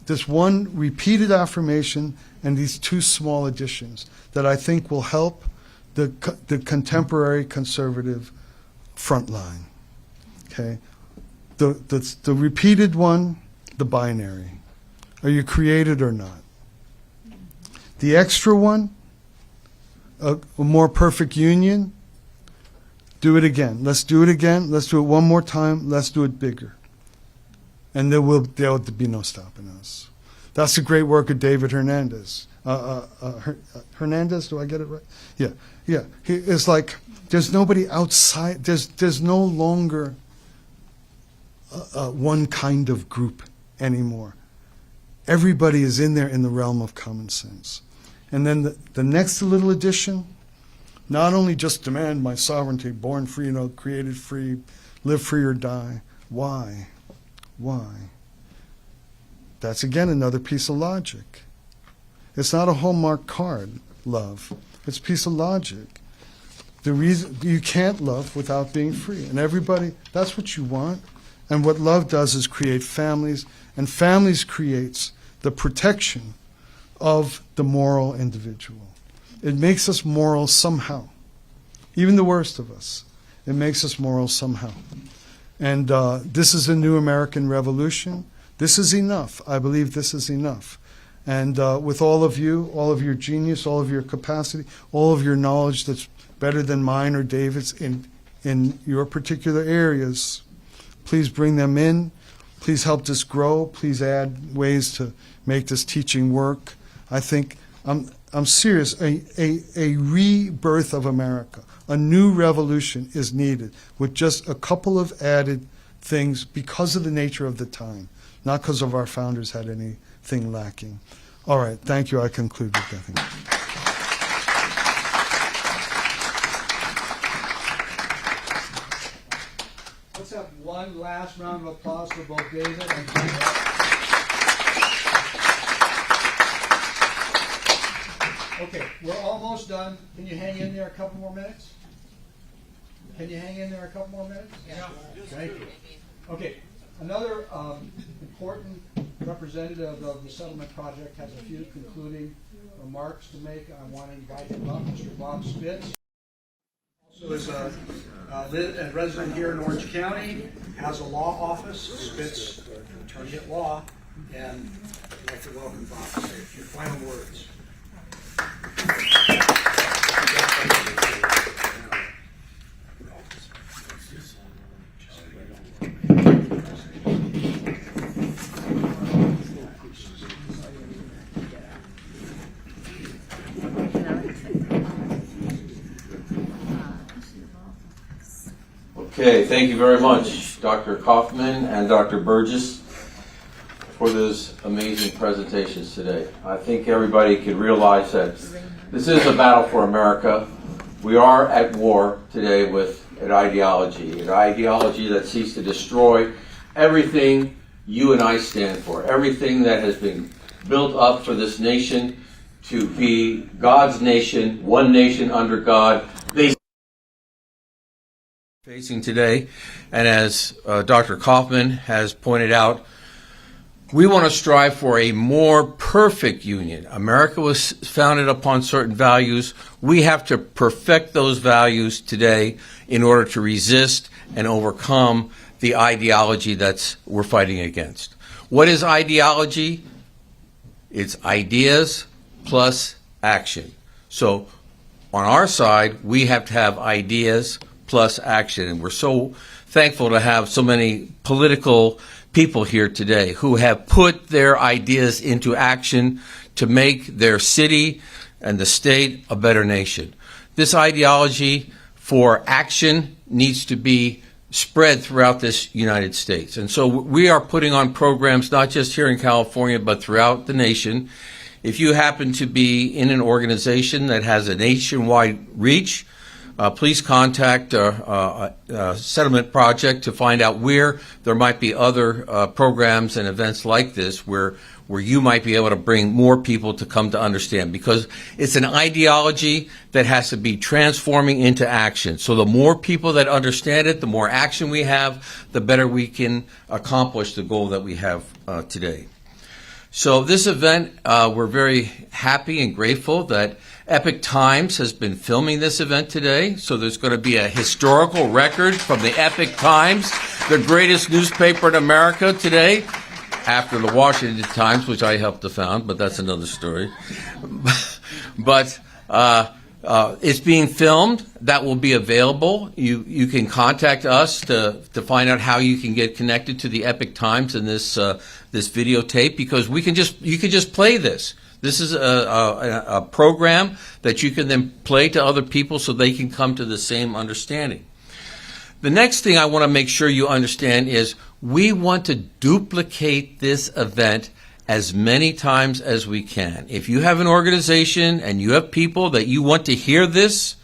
[SPEAKER 7] this one repeated affirmation and these two small additions that I think will help the contemporary conservative front line. Okay, the repeated one, the binary. Are you created or not? The extra one, a more perfect union. Do it again. Let's do it again. Let's do it one more time. Let's do it bigger. And there will be no stopping us. That's the great work of David Hernandez. Hernandez, do I get it right? Yeah. It's like there's nobody outside. There's no longer one kind of group anymore. Everybody is in there in the realm of common sense. And then the next little addition, not only just demand my sovereignty, born free, created free, live free or die. Why? That's again another piece of logic. It's not a Hallmark card, love. It's a piece of logic. The reason you can't love without being free. And everybody, that's what you want. And what love does is create families, and families creates the protection of the moral individual. It makes us moral somehow. Even the worst of us. It makes us moral somehow. And this is a new American revolution. This is enough. I believe this is enough. And with all of you, all of your genius, all of your capacity, all of your knowledge that's better than mine or David's in your particular areas, please bring them in. Please help this grow. Please add ways to make this teaching work. I think I'm serious. A rebirth of America, a new revolution is needed with just a couple of added things because of the nature of the time, not because of our founders had anything lacking. All right, thank you. I conclude with that.
[SPEAKER 1] Let's have one one last round of applause for both David and Ken. Okay, we're almost done. Can you hang in there a couple more minutes? Can you hang in there a couple more minutes? Yeah. Thank you. Okay, another important representative of the settlement project has a few concluding remarks to make. I want to invite him up, Mr. Bob Spitz. Also is a resident here in Orange County, has a law office, Spitz Attorney at Law, and I'd like to welcome Bob to say a few final words.
[SPEAKER 8] Okay, thank you very much, Dr. Kaufman and Dr. Burgess, for those amazing presentations today. I think everybody can realize that this is a battle for America. We are at war today with an ideology that seeks to destroy everything you and I stand for, everything that has been built up for this nation to be God's nation, one nation under God. Facing today, and as Dr. Kaufman has pointed out, we want to strive for a more perfect union. America was founded upon certain values. We have to perfect those values today in order to resist and overcome the ideology we're fighting against. What is ideology? It's ideas plus action. So on our side, we have to have ideas plus action. And we're so thankful to have so many political people here today who have put their ideas into action to make their city and the state a better nation. This ideology for action needs to be spread throughout this United States. And so we are putting on programs not just here in California, but throughout the nation. If you happen to be in an organization that has a nationwide reach, please contact Settlement Project to find out where there might be other programs and events like this where you might be able to bring more people to come to understand, because it's an ideology that has to be transforming into action. So the more people that understand it, the more action we have, the better we can accomplish the goal that we have today. So this event, we're very happy and grateful that Epic Times has been filming this event today. So there's going to be a historical record from the Epic Times, the greatest newspaper in America today, after the Washington Times, which I helped to found, but that's another story. But it's being filmed. That will be available. You can contact us to find out how you can get connected to the Epic Times in this this videotape, because you can just play this. This is a program that you can then play to other people so they can come to the same understanding. The next thing I want to make sure you understand is we want to duplicate this event as many times as we can. If you have an organization and you have people that you want to hear this,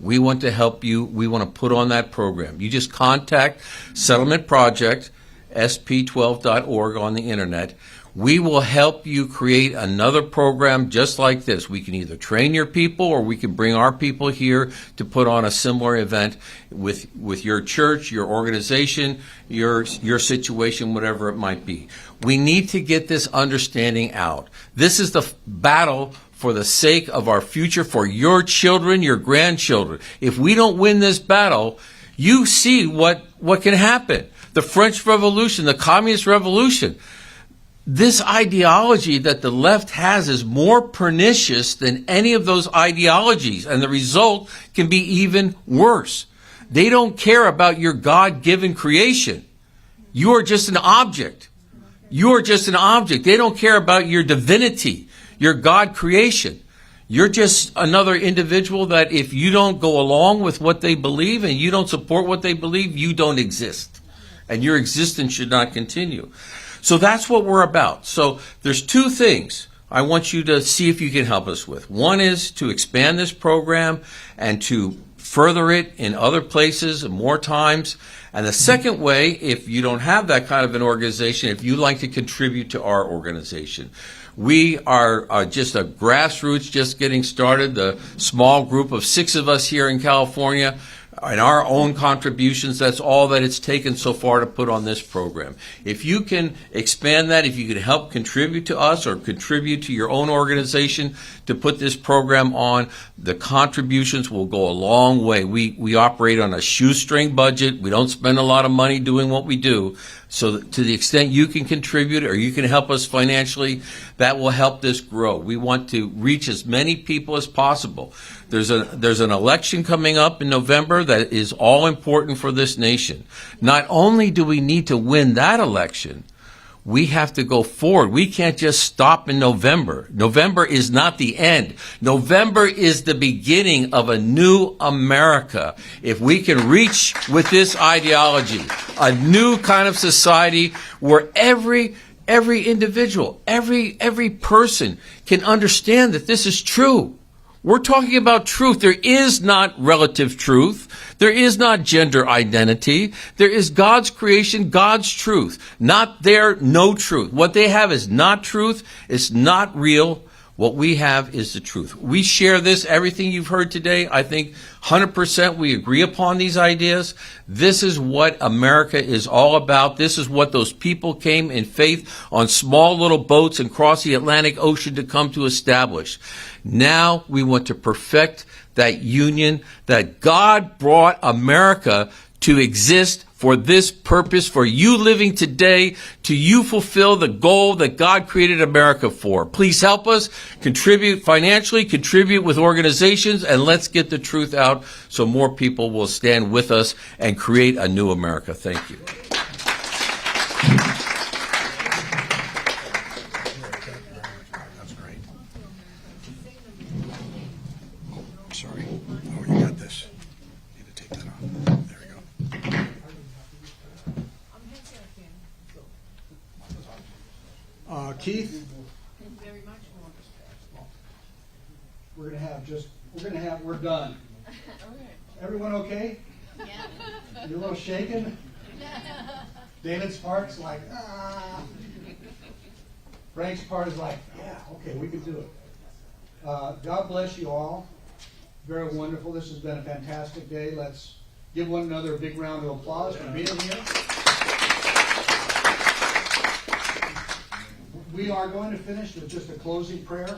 [SPEAKER 8] we want to help you. We want to put on that program. You just contact Settlement Project, sp12.org on the internet. We will help you create another program just like this. We can either train your people or we can bring our people here to put on a similar event with your church, your organization, your situation, whatever it might be. We need to get this understanding out. This is the battle for the sake of our future, for your children, your grandchildren. If we don't win this battle, you see what can happen. The French Revolution, the Communist Revolution. This ideology that the left has is more pernicious than any of those ideologies, and the result can be even worse. They don't care about your God-given creation. You are just an object. You are just an object. They don't care about your divinity, your God creation. You're just another individual that if you don't go along with what they believe and you don't support what they believe, you don't exist. And your existence should not continue. So that's what we're about. So there's two things I want you to see if you can help us with. One is to expand this program and to further it in other places more times. And the second way, if you don't have that kind of an organization, if you'd like to contribute to our organization, we are just a grassroots, just getting started, the small group of 6 of us here in California, and our own contributions. That's all that it's taken so far to put on this program. If you can expand that, if you can help contribute to us or contribute to your own organization to put this program on, the contributions will go a long way. We operate on a shoestring budget. We don't spend a lot of money doing what we do. So to the extent you can contribute or you can help us financially, that will help this grow. We want to reach as many people as possible. There's an election coming up in November that is all important for this nation. Not only do we need to win that election, we have to go forward. We can't just stop in November. November is not the end. November is the beginning of a new America. If we can reach with this ideology, a new kind of society where every individual, every person can understand that this is true. We're talking about truth. There is not relative truth. There is not gender identity. There is God's creation, God's truth. Not there, no truth. What they have is not truth. It's not real. What we have is the truth. We share this, everything you've heard today. I think 100% we agree upon these ideas. This is what America is all about. This is what those people came in faith on small little boats and crossed the Atlantic Ocean to come to establish. Now we want to perfect that union that God brought America to exist for this purpose, for you living today, to you fulfill the goal that God created America for. Please help us, contribute financially, contribute with organizations, and let's get the truth out so more people will stand with us and create a new America. Thank you.
[SPEAKER 1] That's great. Oh, sorry. Oh, you got this. Need to take that off. There we go. Keith, we're done. Everyone okay? Yeah. You're a little shaken? David's part's like, ah. Frank's part is like, yeah, okay, we can do it. God bless you all. Very wonderful. This has been a fantastic day. Let's give one another a big round of applause for being here. We are going to finish with just a closing prayer,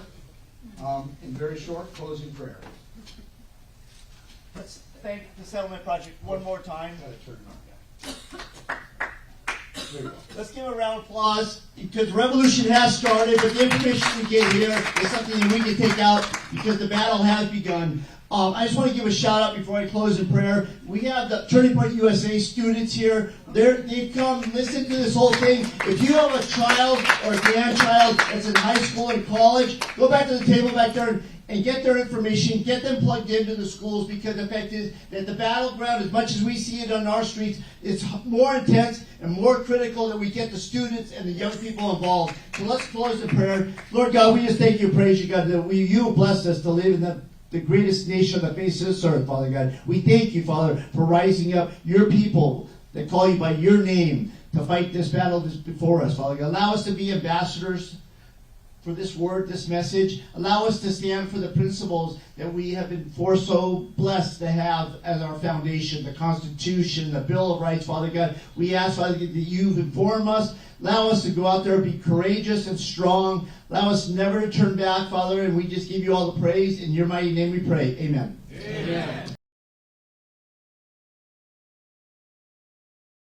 [SPEAKER 1] in very short closing prayer.
[SPEAKER 9] Let's thank the Settlement Project one more time. Let's give a round of applause because the revolution has started, but the information we get here is something that we can take out because the battle has begun. I just want to give a shout out before I close in prayer. We have the Turning Point USA students here. They've come, listen to this whole thing. If you have a child or a grandchild that's in high school and college, go back to the table back there and get their information, get them plugged into the schools, because the fact is that the battleground, as much as we see it on our streets, it's more intense and more critical that we get the students and the young people involved. So let's close in prayer. Lord God, we just thank you and praise you, God, that you blessed us to live in the greatest nation on the face of this earth, Father God. We thank you, Father, for rising up your people that call you by your name to fight this battle that's before us, Father God. Allow us to be ambassadors for this word, this message. Allow us to stand for the principles that we have been so blessed to have as our foundation, the Constitution, the Bill of Rights, Father God. We ask, Father, that you've informed us. Allow us to go out there and be courageous and strong. Allow us never to turn back, Father, and we just give you all the praise. In your mighty name we pray. Amen. Amen.